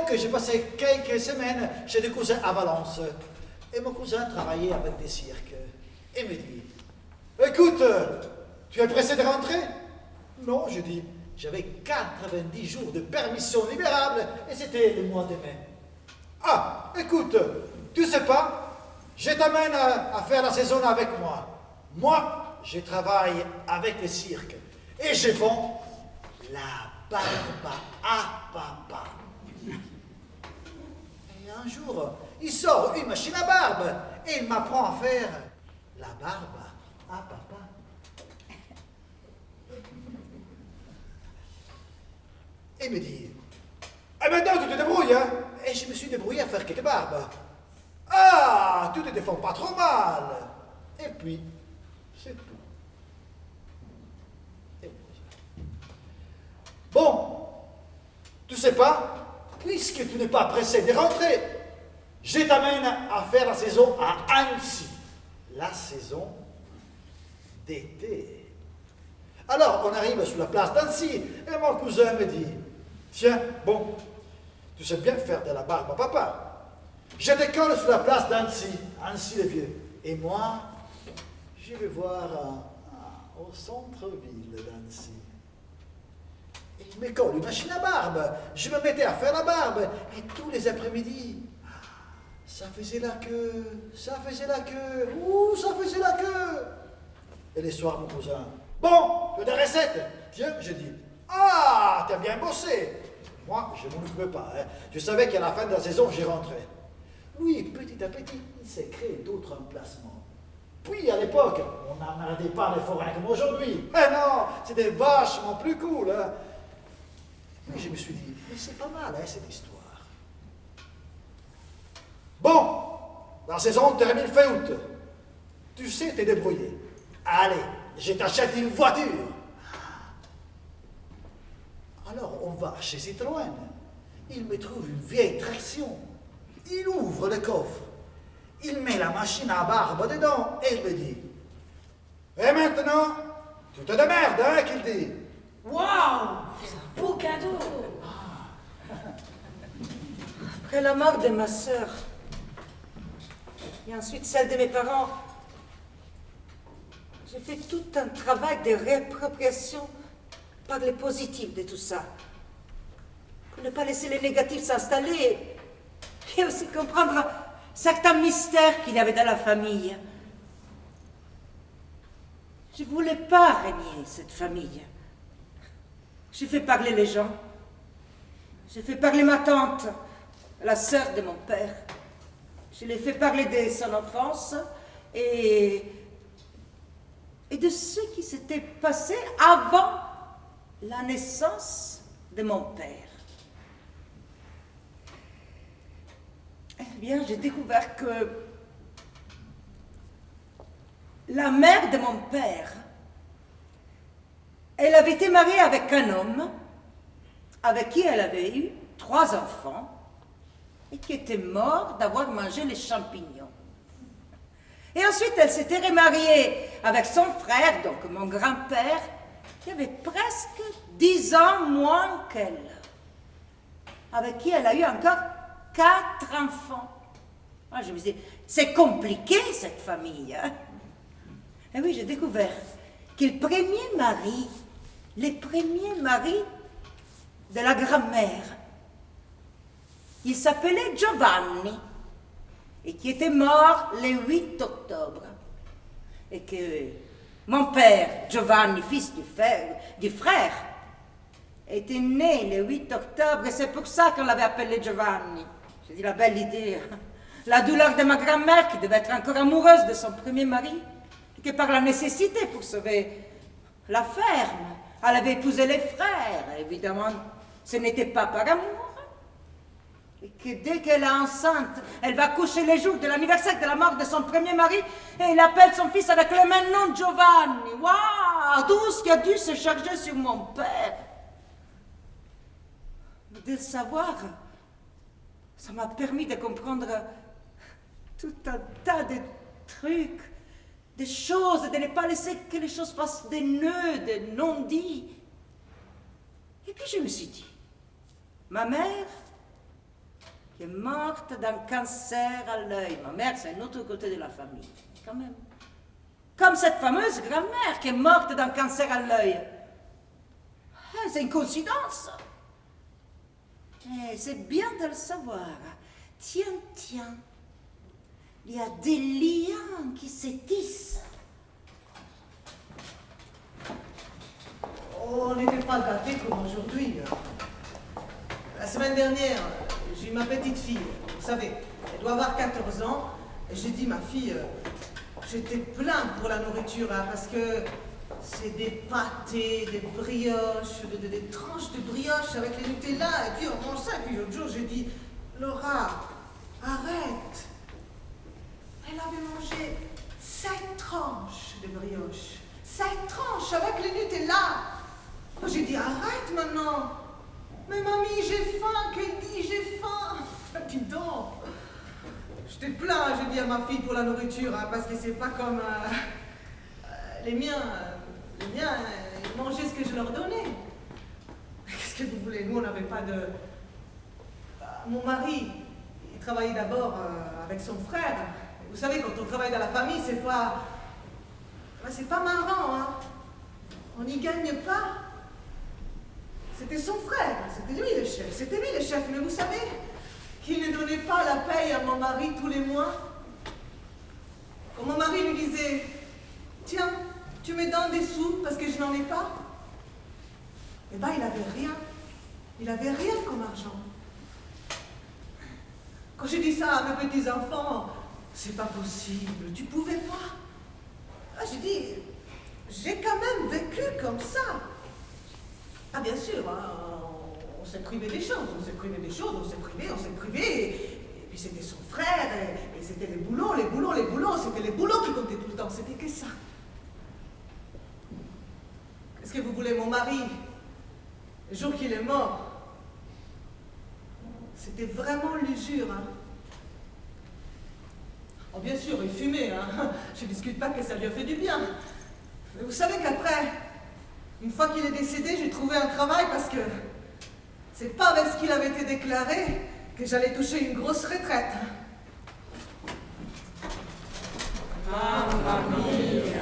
Donc, j'ai passé quelques semaines chez des cousins à Valence. Et mon cousin travaillait avec des cirques. Et me dit, écoute, tu es pressé de rentrer? Non, je dis, j'avais 90 jours de permission libérable et c'était le mois de mai. Ah, écoute, tu sais pas, je t'amène à faire la saison avec moi. Moi, je travaille avec les cirques et je vends la barbe à papa. Et un jour, il sort une machine à barbe et il m'apprend à faire la barbe à papa. Et il me dit, ah maintenant tu te débrouilles, hein? Et je me suis débrouillé à faire quelques barbes. Ah, tu te défends pas trop mal. Et puis, c'est tout. Bon, tu sais pas, puisque tu n'es pas pressé de rentrer, je t'amène à faire la saison à Annecy. La saison d'été. Alors, on arrive sur la place d'Annecy et mon cousin me dit, tiens, bon, tu sais bien faire de la barbe à papa. Je décolle sur la place d'Annecy, Annecy-le-Vieux. Et moi, je vais voir au centre-ville d'Annecy. Et il me colle une machine à barbe. Je me mettais à faire la barbe. Et tous les après-midi, ça faisait la queue, ça faisait la queue, ouh, ça faisait la queue. Et les soirs, mon cousin, bon, tu as des recettes? Tiens, je dis, ah, t'as bien bossé. Moi, je ne m'en occupais pas. Hein. Je savais qu'à la fin de la saison, j'y rentrais. Lui, petit à petit, il s'est créé d'autres emplacements. Puis, à l'époque, on n'emmerdait pas les forains comme aujourd'hui. Mais non, c'était vachement plus cool. Hein. Mais je me suis dit, mais c'est pas mal, hein, cette histoire. Bon, la saison termine fin août. Tu sais, t'es débrouillé. Allez, je t'achète une voiture. Alors, on va chez Citroën. Il me trouve une vieille traction. Il ouvre le coffre. Il met la machine à barbe dedans et il me dit, et maintenant, tu te démerdes, hein, qu'il dit. Waouh! C'est un beau cadeau! Après la mort de ma sœur, et ensuite celle de mes parents, j'ai fait tout un travail de réappropriation par le positif de tout ça, pour ne pas laisser les négatifs s'installer, et aussi comprendre certains mystères qu'il y avait dans la famille. Je ne voulais pas régner cette famille. J'ai fait parler les gens. J'ai fait parler ma tante, la sœur de mon père. Je l'ai fait parler de son enfance et de ce qui s'était passé avant la naissance de mon père. Eh bien, j'ai découvert que la mère de mon père, elle avait été mariée avec un homme avec qui elle avait eu 3 enfants et qui était mort d'avoir mangé les champignons. Et ensuite, elle s'était remariée avec son frère, donc mon grand-père, qui avait presque 10 ans moins qu'elle, avec qui elle a eu encore 4 enfants. Moi, je me disais, c'est compliqué cette famille. Hein? Et oui, j'ai découvert que le premier mari de la grand-mère, il s'appelait Giovanni et qui était mort le 8 octobre. Et que mon père, Giovanni, fils du frère, était né le 8 octobre et c'est pour ça qu'on l'avait appelé Giovanni. J'ai dit la belle idée. La douleur de ma grand-mère qui devait être encore amoureuse de son premier mari et que par la nécessité pour sauver la ferme, elle avait épousé les frères. Évidemment, ce n'était pas par amour. Et que dès qu'elle est enceinte, elle va coucher les jours de l'anniversaire de la mort de son premier mari et elle appelle son fils avec le même nom Giovanni. Waouh! Tout ce qui a dû se charger sur mon père. De le savoir, ça m'a permis de comprendre tout un tas de trucs, des choses, de ne pas laisser que les choses fassent des nœuds, des non-dits. Et puis je me suis dit, ma mère, qui est morte d'un cancer à l'œil. Ma mère, c'est un autre côté de la famille, quand même. Comme cette fameuse grand-mère qui est morte d'un cancer à l'œil. Ah, c'est une coïncidence. C'est bien de le savoir. Tiens, tiens, il y a des liens qui se tissent. On n'était pas gâtés comme aujourd'hui. La semaine dernière, j'ai eu ma petite fille. Vous savez, elle doit avoir 14 ans. Et j'ai dit, ma fille, j'étais plein pour la nourriture, hein, parce que c'est des pâtés, des brioches, des tranches de brioche avec les Nutella. Et puis on mange ça. Et puis l'autre jour, j'ai dit, Laura, arrête. Elle avait mangé 7 tranches de brioche. 7 tranches avec les Nutella. J'ai dit, arrête maintenant. Mais mamie, j'ai faim. Qu'elle dit, j'ai faim. Dis donc. Je te plains, j'ai dit à ma fille pour la nourriture, hein, parce que c'est pas comme les miens. Les miens, ils mangeaient ce que je leur donnais. Qu'est-ce que vous voulez? Nous, on n'avait pas de... Mon mari, il travaillait d'abord avec son frère. Vous savez, quand on travaille dans la famille, c'est pas marrant, hein. On n'y gagne pas. C'était son frère, c'était lui le chef, mais vous savez qu'il ne donnait pas la paye à mon mari tous les mois. Quand mon mari lui disait, tiens, tu me donnes des sous parce que je n'en ai pas, eh ben il avait rien comme argent. Quand j'ai dit ça à mes petits-enfants, c'est pas possible, tu pouvais pas. Ah, j'ai dit, j'ai quand même vécu comme ça. Ah bien sûr, hein, on s'est privé des choses, on s'est privé, et puis c'était son frère, et c'était les boulots, c'était les boulots qui comptaient tout le temps, c'était que ça. Qu'est-ce que vous voulez, mon mari, le jour qu'il est mort, c'était vraiment l'usure, hein. Oh bien sûr, il fumait, hein, je ne discute pas que ça lui a fait du bien, mais vous savez qu'après, une fois qu'il est décédé, j'ai trouvé un travail parce que c'est pas avec ce qu'il avait été déclaré que j'allais toucher une grosse retraite. Mamma mia.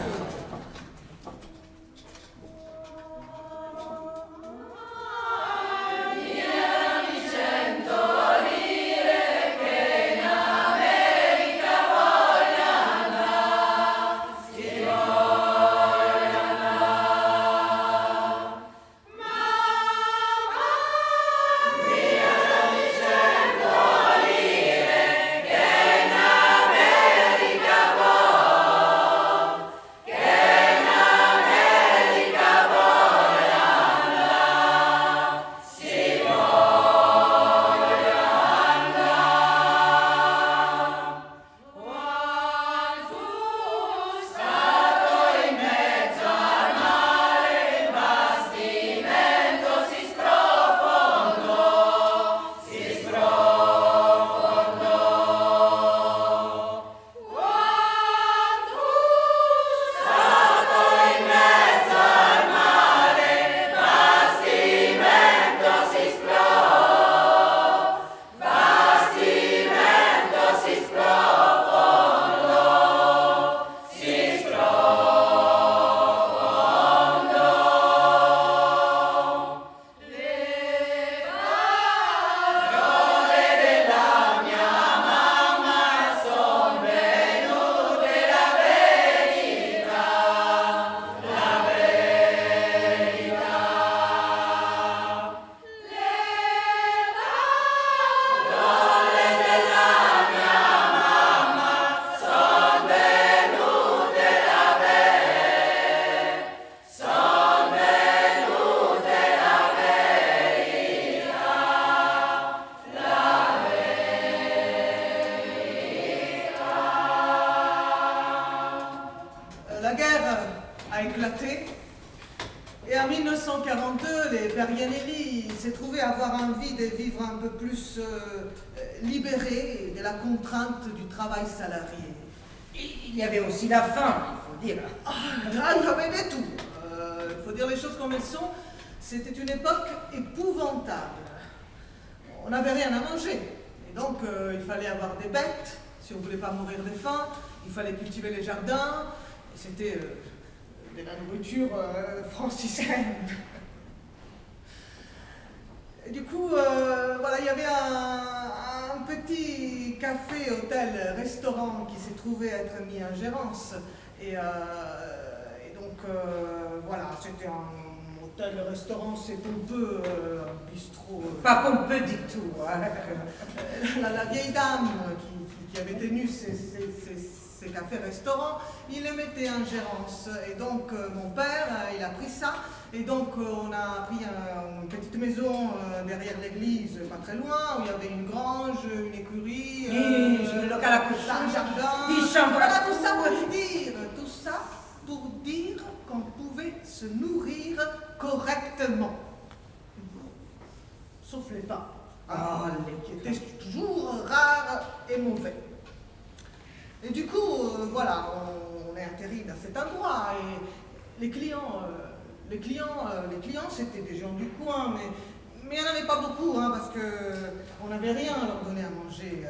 a éclaté. Et en 1942, les Berrianelli s'est trouvé avoir envie de vivre un peu plus libérés de la contrainte du travail salarié. Il y avait aussi la faim, il faut dire. Là, il y avait de tout. Il faut dire les choses comme elles sont. C'était une époque épouvantable. On n'avait rien à manger. Et donc, il fallait avoir des bêtes, si on ne voulait pas mourir de faim. Il fallait cultiver les jardins. Et c'était de la nourriture franciscaine. Et du coup, voilà, il y avait un petit café, hôtel, restaurant qui s'est trouvé être mis en gérance. Et donc, voilà, c'était un hôtel, restaurant, c'est pompeux, un bistrot. Pas pompeux du tout. Hein. La vieille dame qui avait tenu ces cafés-restaurants, il les mettait en gérance. Et donc, mon père, il a pris ça. Et donc, on a pris une petite maison derrière l'église, pas très loin, où il y avait une grange, une écurie, le local à coucher, un jardin. des chambres. Voilà, tout ça pour dire qu'on pouvait se nourrir correctement. Sauf les pains, qui étaient toujours rares et mauvais. Et du coup, voilà, on est atterri dans cet endroit et les clients, c'était des gens du coin, mais il n'y en avait pas beaucoup, hein, parce qu'on n'avait rien à leur donner à manger.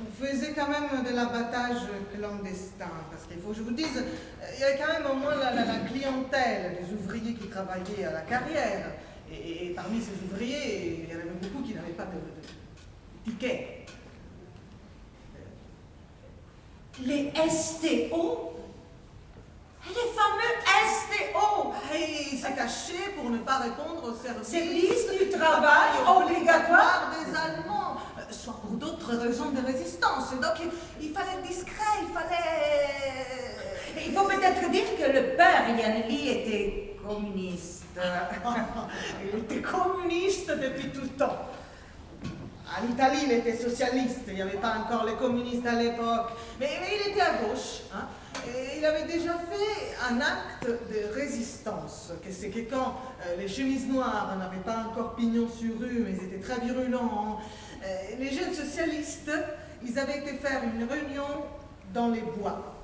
On faisait quand même de l'abattage clandestin, parce qu'il faut que je vous dise, il y avait quand même au moins la clientèle des ouvriers qui travaillaient à la carrière, et parmi ces ouvriers, il y en avait beaucoup qui n'avaient pas de ticket. Les STO? Les fameux STO! Et il s'est caché pour ne pas répondre au service du travail obligatoire des Allemands, soit pour d'autres raisons de résistance. Et donc il fallait être discret, Il faut peut-être dire que le père Yaneli était communiste. Il était communiste depuis tout le temps. En Italie, il était socialiste, il n'y avait pas encore les communistes à l'époque, mais il était à gauche. Hein. Et il avait déjà fait un acte de résistance, c'est que quand les chemises noires n'avaient pas encore pignon sur rue, mais ils étaient très virulents, les jeunes socialistes, ils avaient été faire une réunion dans les bois.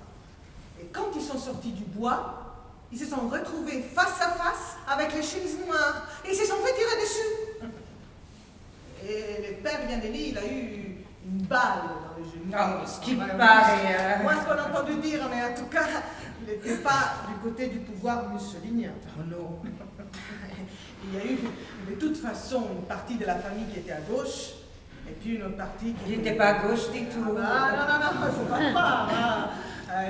Et quand ils sont sortis du bois, ils se sont retrouvés face à face avec les chemises noires, et ils se sont fait tirer dessus. Et le père Yaneli, il a eu une balle dans les genoux. Oh, ce qui paraît. Moi, ce qu'on a entendu dire, mais en tout cas, il n'était pas du côté du pouvoir mussolinien. Oh non. Il y a eu, de toute façon, une partie de la famille qui était à gauche, et puis une autre partie qui... Il n'était pas à gauche du tout. Ah, non, il ne faut pas croire. Hein.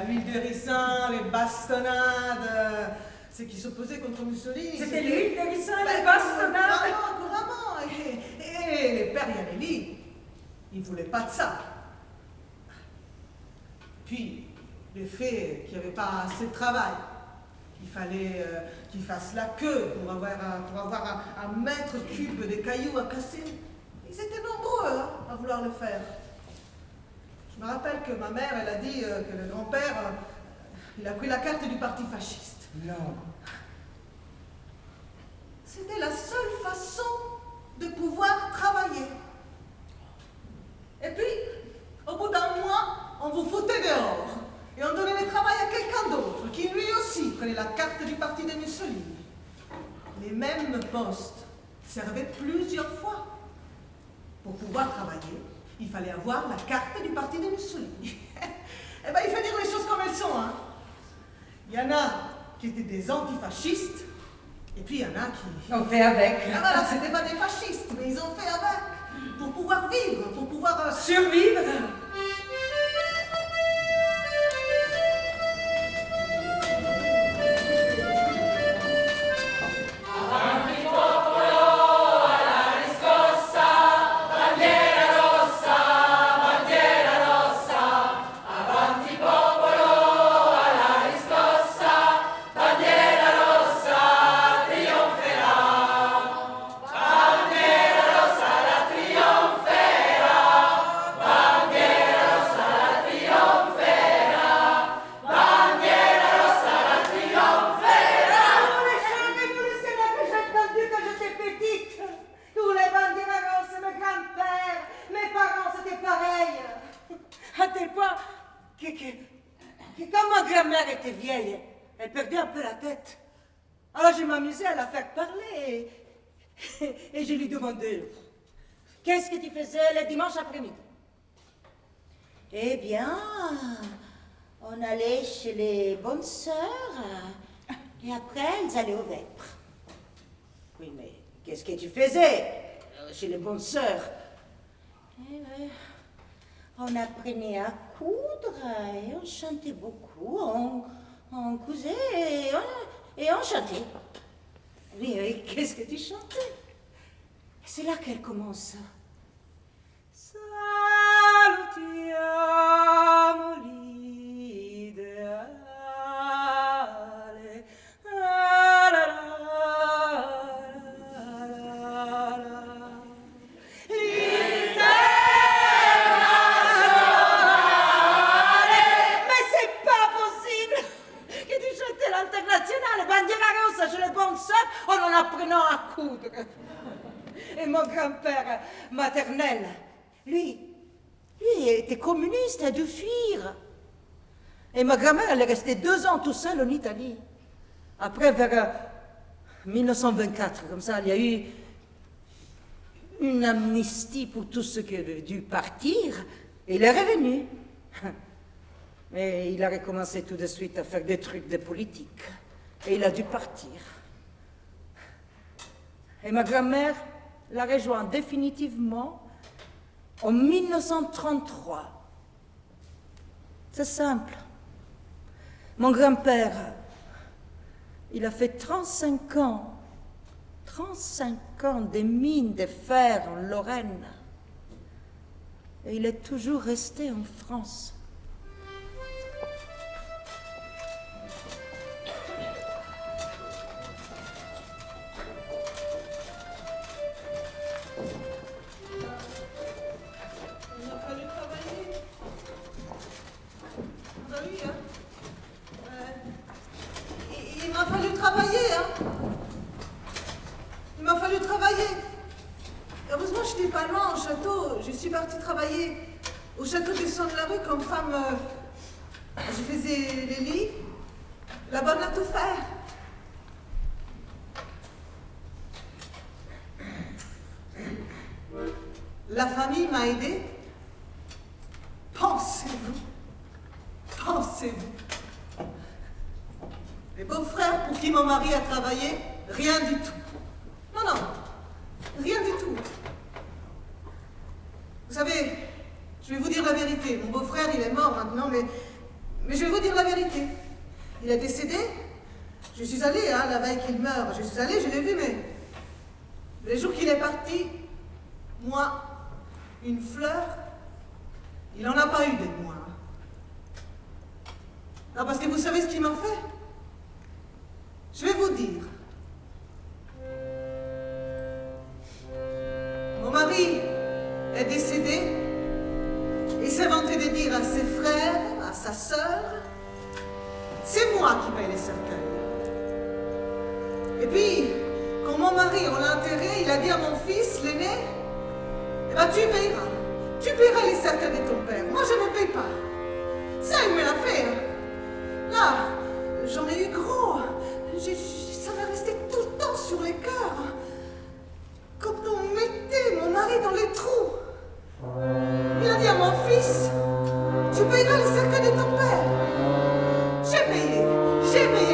L'huile de ricin, les bastonnades, c'est qui s'opposait contre Mussolini. C'était l'huile de ricin, les bastonnades. Couramment. Et les pères Yaneli, ils ne voulaient pas de ça. Puis, le fait qu'il n'y avait pas assez de travail, qu'il fallait qu'ils fassent la queue pour avoir un mètre cube de cailloux à casser, ils étaient nombreux hein, à vouloir le faire. Je me rappelle que ma mère, elle a dit que le grand-père, il a pris la carte du parti fasciste. Non. C'était la seule façon de pouvoir travailler. Et puis, au bout d'un mois, on vous foutait dehors. Et on donnait le travail à quelqu'un d'autre, qui lui aussi prenait la carte du parti de Mussolini. Les mêmes postes servaient plusieurs fois. Pour pouvoir travailler, il fallait avoir la carte du parti de Mussolini. Eh bien, il faut dire les choses comme elles sont. Hein. Il y en a qui étaient des antifascistes, et puis il y en a qui... On fait avec. Ah voilà, c'était pas des fascistes, mais ils ont fait avec. Pour pouvoir vivre, pour pouvoir... Survivre. À tel point que quand ma grand-mère était vieille, elle perdait un peu la tête. Alors je m'amusais à la faire parler et je lui demandais qu'est-ce que tu faisais le dimanche après-midi? Eh bien, on allait chez les bonnes sœurs, et après, elles allaient au vêpres. Oui, mais qu'est-ce que tu faisais chez les bonnes sœurs? Eh bien, on apprenait à coudre, et on chantait beaucoup, on cousait, et on chantait. Oui, oui, qu'est-ce que tu chantais? C'est là qu'elle commence. Salutiamo l'ideale. La, la, la, la, la. L'Internazionale. Mais c'est pas possible que tu chantes l'Internazionale, bandiera rossa chez les bonnes sœurs, en apprenant à coudre. Et mon grand-père maternel, lui était communiste, a dû fuir. Et ma grand-mère, elle est restée 2 ans tout seule en Italie. Après, vers 1924, comme ça, il y a eu une amnistie pour tous ceux qui avaient dû partir. Et il est revenu. Mais il a recommencé tout de suite à faire des trucs de politique. Et il a dû partir. Et ma grand-mère l'a rejoint définitivement en 1933. C'est simple. Mon grand-père, il a fait 35 ans des mines de fer en Lorraine. Et il est toujours resté en France. Heureusement, je n'étais pas loin au château. Je suis partie travailler au château des Sons de la Rue comme femme. Je faisais les lits, la bonne à tout faire. La famille m'a aidée. Pensez-vous. Les beaux-frères pour qui mon mari a travaillé, rien du tout. Non, rien du tout. Vous savez, je vais vous dire la vérité. Mon beau-frère, il est mort maintenant, mais je vais vous dire la vérité. Il est décédé. Je suis allée, la veille qu'il meurt, je suis allée, je l'ai vu, mais le jour qu'il est parti, moi, une fleur, il n'en a pas eu de moi. Non, parce que vous savez ce qu'il m'a fait? Je vais vous dire. Mon mari est décédé et s'est vanté de dire à ses frères, à sa sœur, c'est moi qui paye les cercueils. Et puis, quand mon mari, on l'a enterré, il a dit à mon fils, l'aîné, eh ben tu payeras les cercueils de ton père. Moi, je ne paye pas. Ça, il me l'a fait. Là, j'en ai eu gros. Ça m'est resté tout le temps sur les cœurs. Quand on mettait mon mari dans les trous, il a dit à mon fils, tu payeras les cercueils de ton père. J'ai payé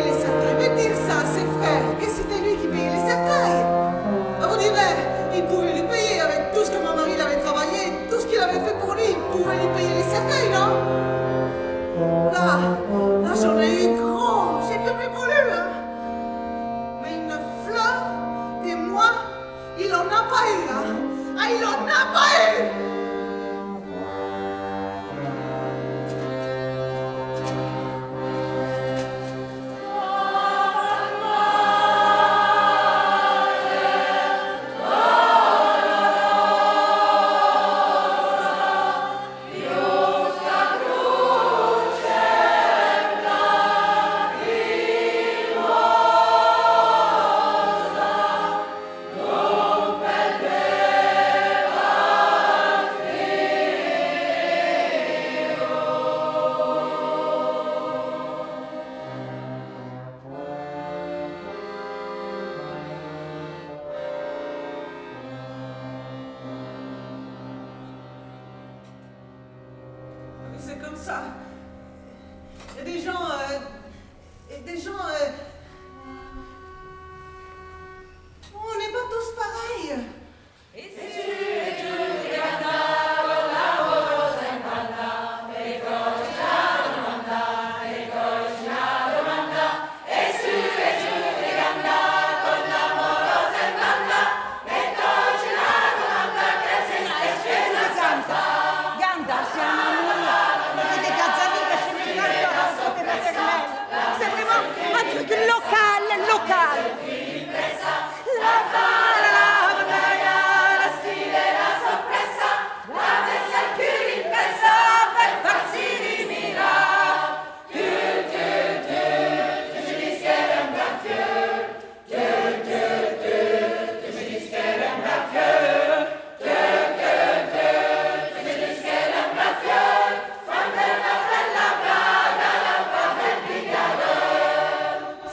les cercueils. Mais dire ça à ses frères, que c'était lui qui payait les cercueils. On dirait, il pouvait lui payer avec tout ce que mon mari avait travaillé, tout ce qu'il avait fait pour lui, il pouvait lui payer les cercueils, non? Là, j'en ai eu gros, j'ai bien voulu, ça. Il y a des gens... On n'est pas tous pareils.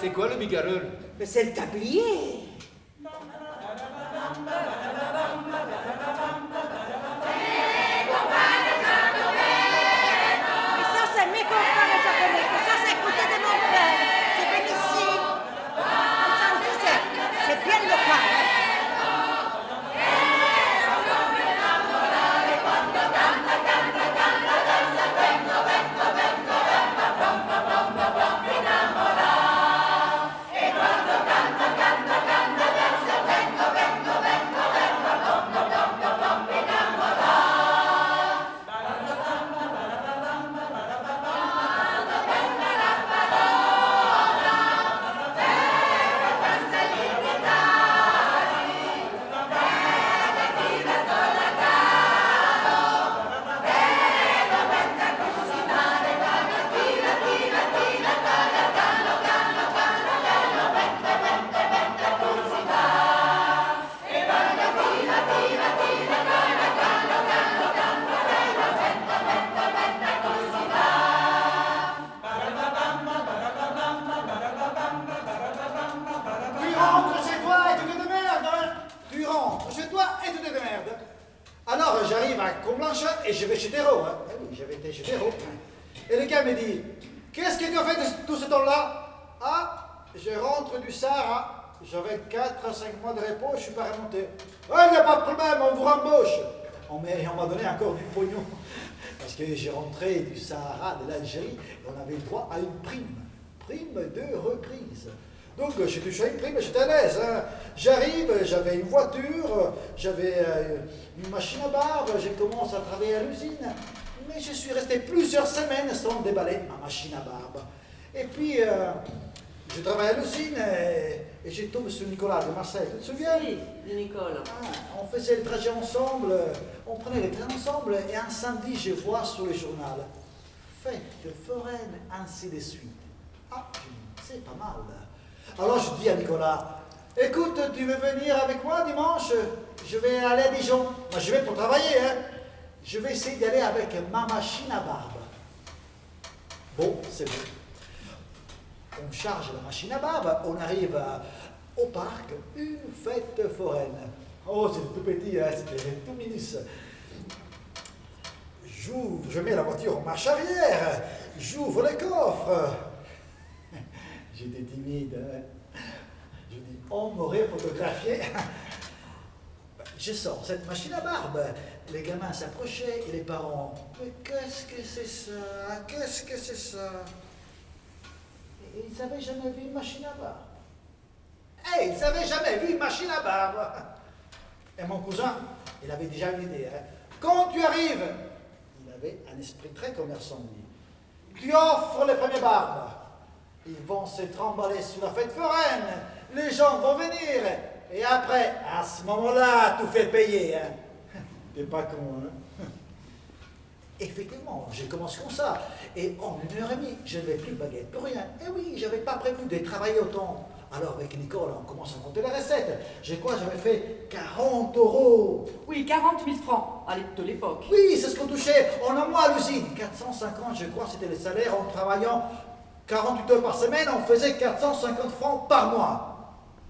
C'est quoi le bigarreul? Mais c'est le tablier. Mais ça, c'est mes campagnes japonais. Que ça, c'est écouté de mon père. C'est venu ici. Ça aussi, c'est bien local. Alors j'arrive à Comblanche et je vais chez Thérault. Hein. Eh oui, j'avais été chez Thérault. Et le gars me dit, qu'est-ce que tu as fait de tout ce temps-là? Ah, je rentre du Sahara. J'avais 4 à 5 mois de repos, je suis pas remonté. Ouais, il n'y a pas de problème, on vous rembauche. On m'a donné encore du pognon. Parce que j'ai rentré du Sahara, de l'Algérie, et on avait droit à une prime. Prime de reprise. Donc j'ai touché une prime, j'étais à l'aise. Hein. J'arrive, j'avais une voiture, j'avais une machine à barbe, j'ai commencé à travailler à l'usine. Mais je suis resté plusieurs semaines sans déballer ma machine à barbe. Et puis, je travaille à l'usine et je tombe sur Nicolas de Marseille. Tu te souviens? Oui, de Nicolas. On faisait le trajet ensemble, on prenait les trains ensemble et un samedi, je vois sur le journal fête foraine, ainsi de suite. Ah, c'est pas mal. Alors je dis à Nicolas, écoute, tu veux venir avec moi dimanche? Je vais aller à Dijon. Moi, je vais pour travailler, hein. Je vais essayer d'y aller avec ma machine à barbe. Bon, c'est bon. On charge la machine à barbe, on arrive au parc, une fête foraine. Oh, c'est tout petit, hein, c'était tout minus. J'ouvre, je mets la voiture en marche arrière, j'ouvre les coffres. J'étais timide, hein. Je dis, on m'aurait photographié. Je sors cette machine à barbe. Les gamins s'approchaient et les parents, mais qu'est-ce que c'est ça? Qu'est-ce que c'est ça? Et ils n'avaient jamais vu une machine à barbe. Hey, ils n'avaient jamais vu une machine à barbe. Et mon cousin, il avait déjà une idée. Hein. Quand tu arrives, il avait un esprit très commerçant, lui. Tu offres les premiers barbes. Ils vont se trimballer sous la fête foraine. Les gens vont venir. Et après, à ce moment-là, tout fait payer. Hein. T'es pas con, hein? Effectivement, j'ai commencé comme ça. Et en 1h30, je n'avais plus de baguette, plus rien. Et oui, j'avais pas prévu de travailler autant. Alors avec Nicole, on commence à compter les recettes. J'avais fait 40 €. Oui, 40 000 francs de l'époque. Oui, c'est ce qu'on touchait en un mois à l'usine. 450, je crois, c'était le salaire en travaillant 48 heures par semaine. On faisait 450 francs par mois.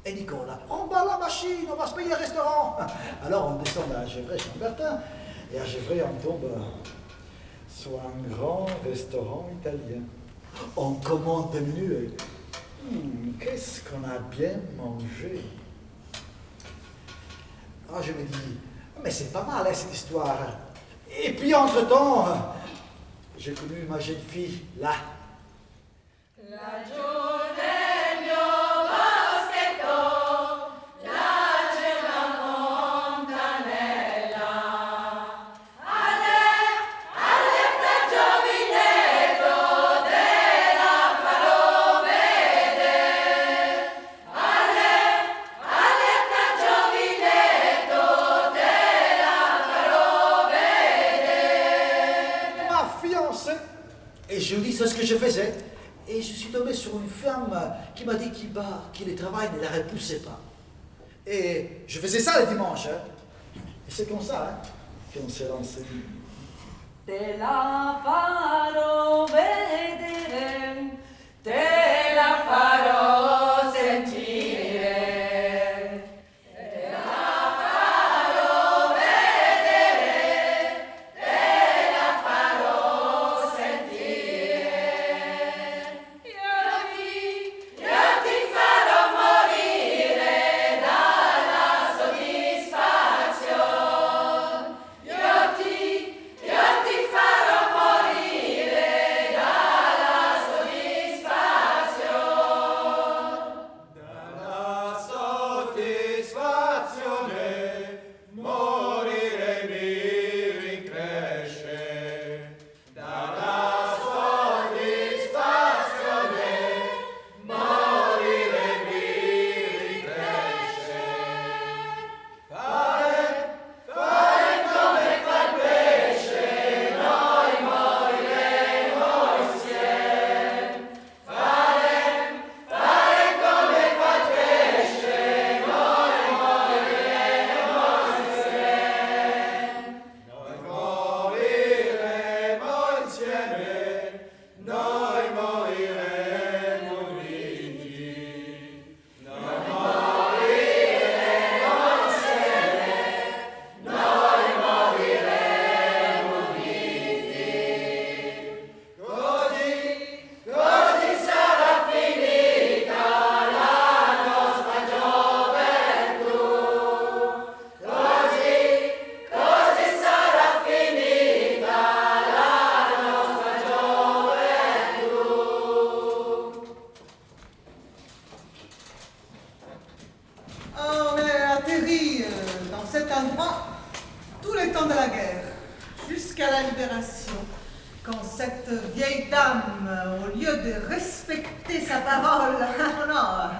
Et Nicolas, on bat la machine, on va se payer un restaurant. Alors on descend à Gevrey chez Bertin. Et à Gevrey, on tombe soit un grand restaurant italien. On commande des menus et qu'est-ce qu'on a bien mangé. Ah, je me dis, mais c'est pas mal hein, cette histoire. Et puis entre-temps, j'ai connu ma jeune fille là. La giornale boschetto, là c'è una fontanella. Allerta giovinetto, te la farò vedere. Allerta giovinetto, te la farò vedere. Ma fiancée. Et je lui dis c'est ce que je faisais. Et je suis tombé sur une femme qui m'a dit que le travail ne la repoussait pas. Et je faisais ça le dimanche. Hein. Et c'est comme ça hein, qu'on s'est lancé. Te la farò vedere, te la farò sentire. Te la farò vedere, te la farò sentire. Io ti farò morire dalla soddisfazione. Io ti farò morire dalla soddisfazione. Dalla soddisfazione morire mi rincresce. Dalla soddisfazione morire mi rincresce. Fare come fa il pesce, noi moriremo insieme. Fare come fa il pesce, noi moriremo insieme. Noi moriremo insieme, noi moriremo uniti. Noi moriremo insieme, noi moriremo uniti. Così sarà finita la nostra gioventù. Così sarà finita la nostra gioventù. On est atterri dans cet endroit tout le temps de la guerre, jusqu'à la libération, quand cette vieille dame, au lieu de respecter sa parole, non,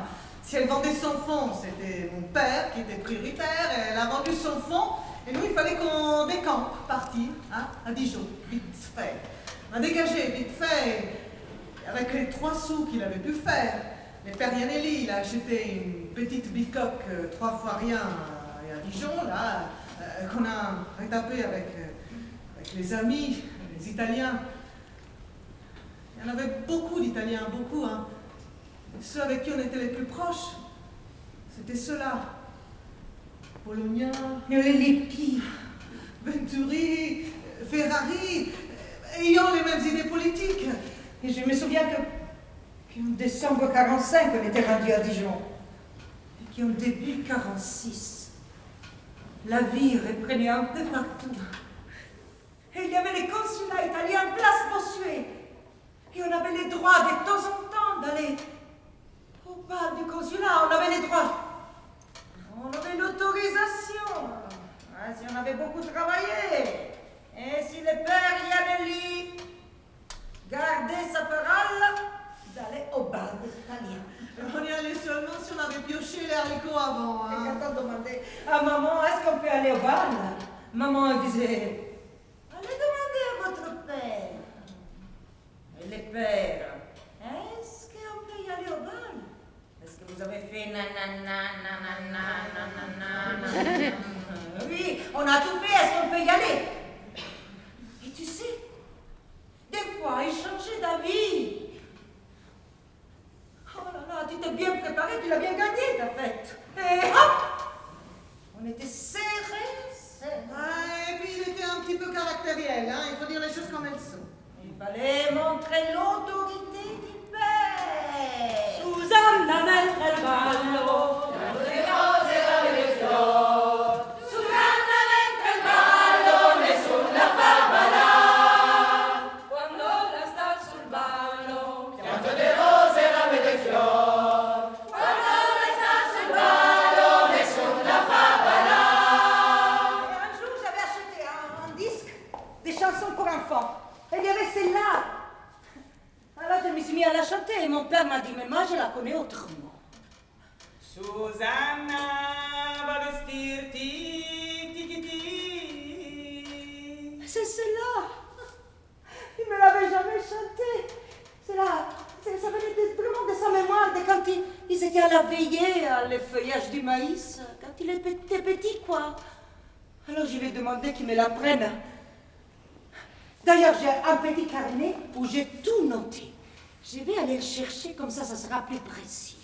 si elle vendait son fonds, c'était mon père qui était prioritaire, et elle a vendu son fonds, et nous, il fallait qu'on décampe, partir, hein, à Dijon, vite fait. On a dégagé, vite fait, avec les 3 sous qu'il avait pu faire. Le père Yanelli, il a acheté une petite bicoque 3 fois rien à Dijon, là, qu'on a retapé avec les amis, les Italiens. Il y en avait beaucoup d'Italiens, beaucoup, hein. Ceux avec qui on était les plus proches, c'était ceux-là. Bologna, Lippi, Venturi, Ferrari, ayant les mêmes idées politiques. Et je me souviens qu'en décembre 45, on était rendu à Dijon. Et qu'en début 46, la vie reprenait un peu partout. Et il y avait les consulats italiens place Bossuet. Et on avait les droits de temps en temps d'aller au bal du consulat. On avait les droits. On avait l'autorisation. Ah, si on avait beaucoup travaillé. Et si le père Yanelli gardait sa parole d'aller au bal des Italiens. On y allait seulement si on avait pioché les haricots avant. Et Hein. quand on demandait à maman, est-ce qu'on peut aller au bal? Maman elle disait, allez demander à votre père. Et le père, est-ce qu'on peut y aller au bal? Est-ce que vous avez fait nanana, nanana, nanana? Oui, on a tout fait, est-ce qu'on peut y aller? Et tu sais, des fois, il changeait d'avis. Oh là là, tu t'es bien préparé, tu l'as bien gagné ta fête. Et hop, on était serrés, serrés. Ah, et puis il était un petit peu caractéristique. matériel, hein, il faut dire les choses comme elles sont. Il fallait montrer l'autorité du père. Susanna mentre il ballo, le rose e le fiori. Susanna mentre il ballo, nessuno fa ballare. Quando la sta sul ballo, pianto le rose e rame dei fiori. Quando la sta sul ballo, nessuno fa ballare. Et un jour, j'avais acheté un disque des chansons pour enfants. Et il y avait celle-là. Alors je me suis mis à la chanter et mon père m'a dit, mais moi je la connais autrement. Susanna va vestirti, C'est celle-là. Il me l'avait jamais chantée. C'est là. Ça venait vraiment de sa mémoire, de quand ils étaient à la veillée, à l'effeuillage du maïs, quand il était petit, quoi. Alors je lui ai demandé qu'il me l'apprenne. D'ailleurs, j'ai un petit carnet où j'ai tout noté. Je vais aller le chercher, comme ça sera plus précis.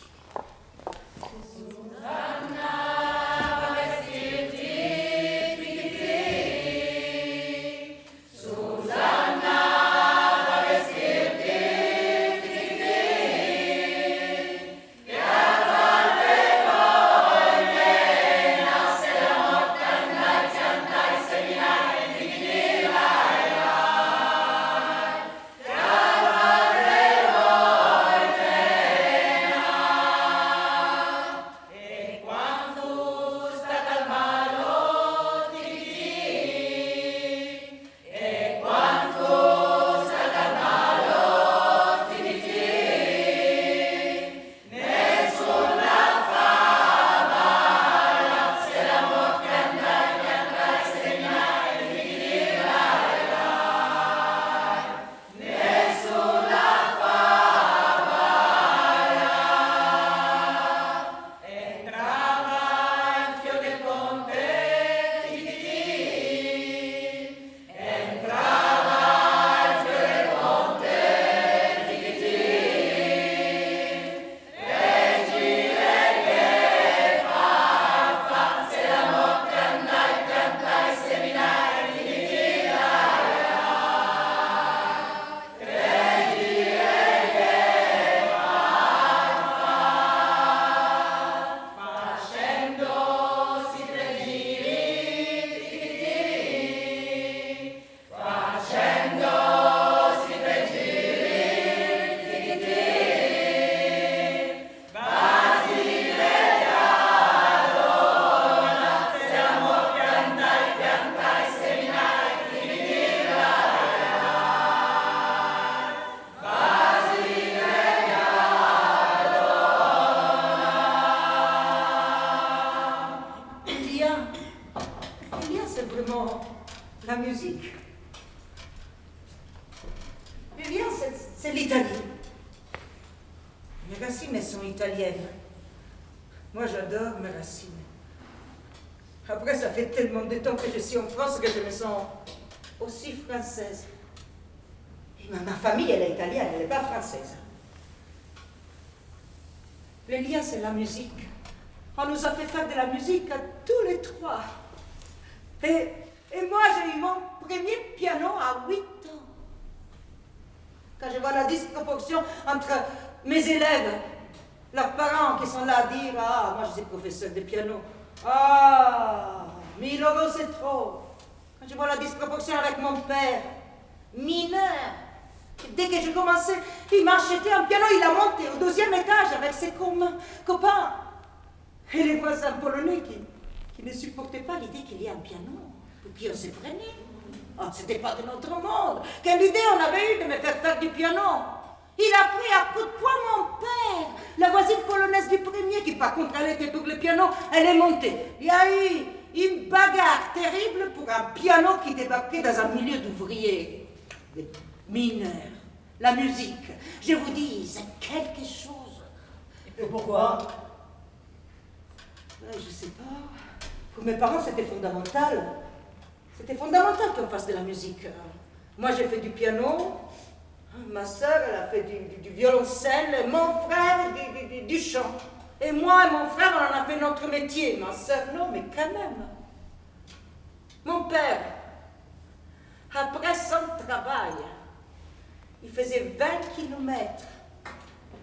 La musique. Vivian, c'est l'Italie. Mes racines, elles sont italiennes. Moi, j'adore mes racines. Après, ça fait tellement de temps que je suis en France que je me sens aussi française. Et ma famille, elle est italienne, elle n'est pas française. Le lien, c'est la musique. On nous a fait faire de la musique à tous les trois. Et moi, j'ai eu mon premier piano à 8 ans. Quand je vois la disproportion entre mes élèves, leurs parents qui sont là à dire « Ah, moi je suis professeur de piano. Ah, 1000 euros c'est trop. » Quand je vois la disproportion avec mon père, mineur, dès que je commençais, il m'a acheté un piano, il a monté au 2e étage avec ses copains. Et les voisins polonais qui ne supportaient pas l'idée qu'il y ait un piano. Pour qui on se prenait. Oh, c'était pas de notre monde. Quelle idée on avait eue de me faire du piano. Il a pris à coup de poing mon père. La voisine polonaise du premier, qui par contre elle était pour le piano, elle est montée. Il y a eu une bagarre terrible pour un piano qui débarquait dans un milieu d'ouvriers, des mineurs. La musique, je vous dis, c'est quelque chose. Et pourquoi? Je sais pas. Pour mes parents, c'était fondamental. C'était fondamental qu'on fasse de la musique. Moi, j'ai fait du piano. Ma sœur, elle a fait du violoncelle. Mon frère, du chant. Et moi et mon frère, on en a fait notre métier. Ma sœur, non, mais quand même. Mon père. Après son travail, il faisait 20 kilomètres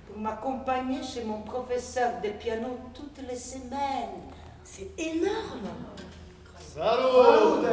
pour m'accompagner chez mon professeur de piano toutes les semaines. C'est énorme. Salute!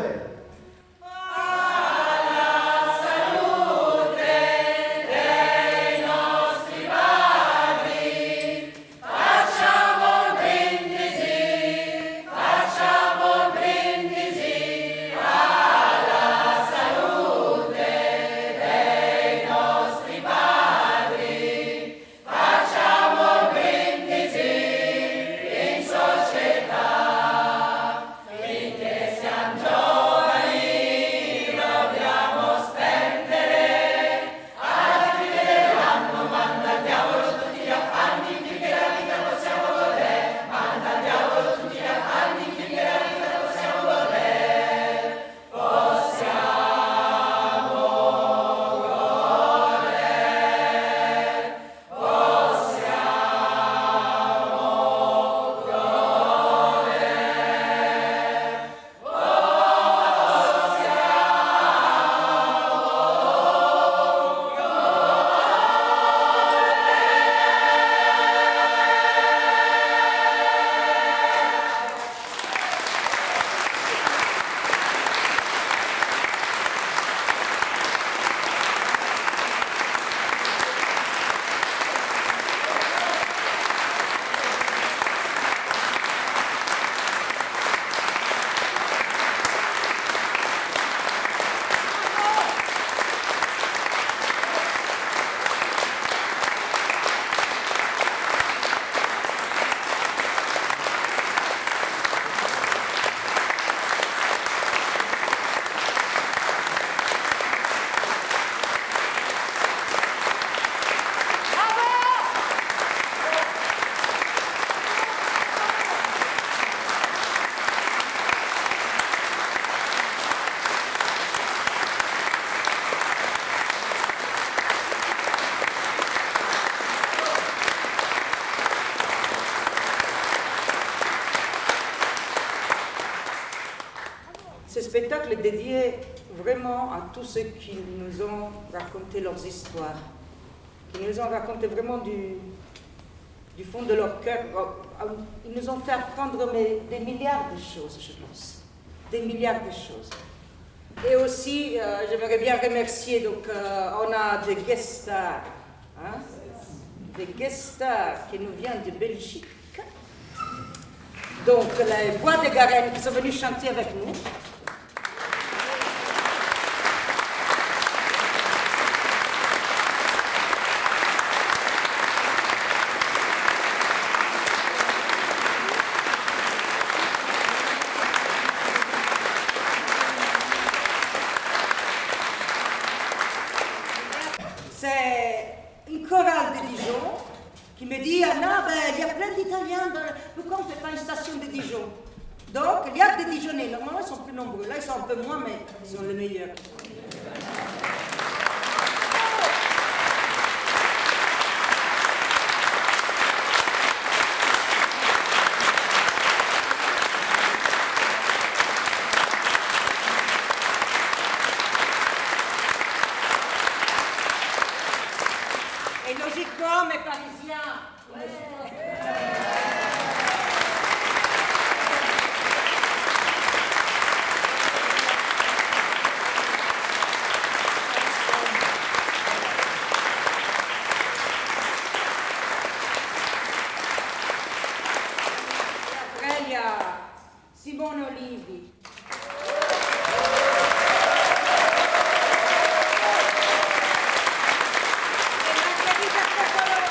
Ce spectacle est dédié vraiment à tous ceux qui nous ont raconté leurs histoires, qui nous ont raconté vraiment du fond de leur cœur. Ils nous ont fait apprendre des milliards de choses, je pense. Des milliards de choses. Et aussi, j'aimerais bien remercier, donc, on a des guest stars, hein, des guest stars qui nous viennent de Belgique. Donc, les Voix de Garenne qui sont venus chanter avec nous. C'est une chorale de Dijon qui me dit « Anna, il y a plein d'Italiens, pourquoi on ne fait pas une station de Dijon ?» Donc, il y a des Dijonnais. Normalement, ils sont plus nombreux. Là, ils sont un peu moins, mais ils sont les meilleurs. Et logiquement, mes Parisiens. Après, il y a Simone Olivi. E Margherita Coccoloni.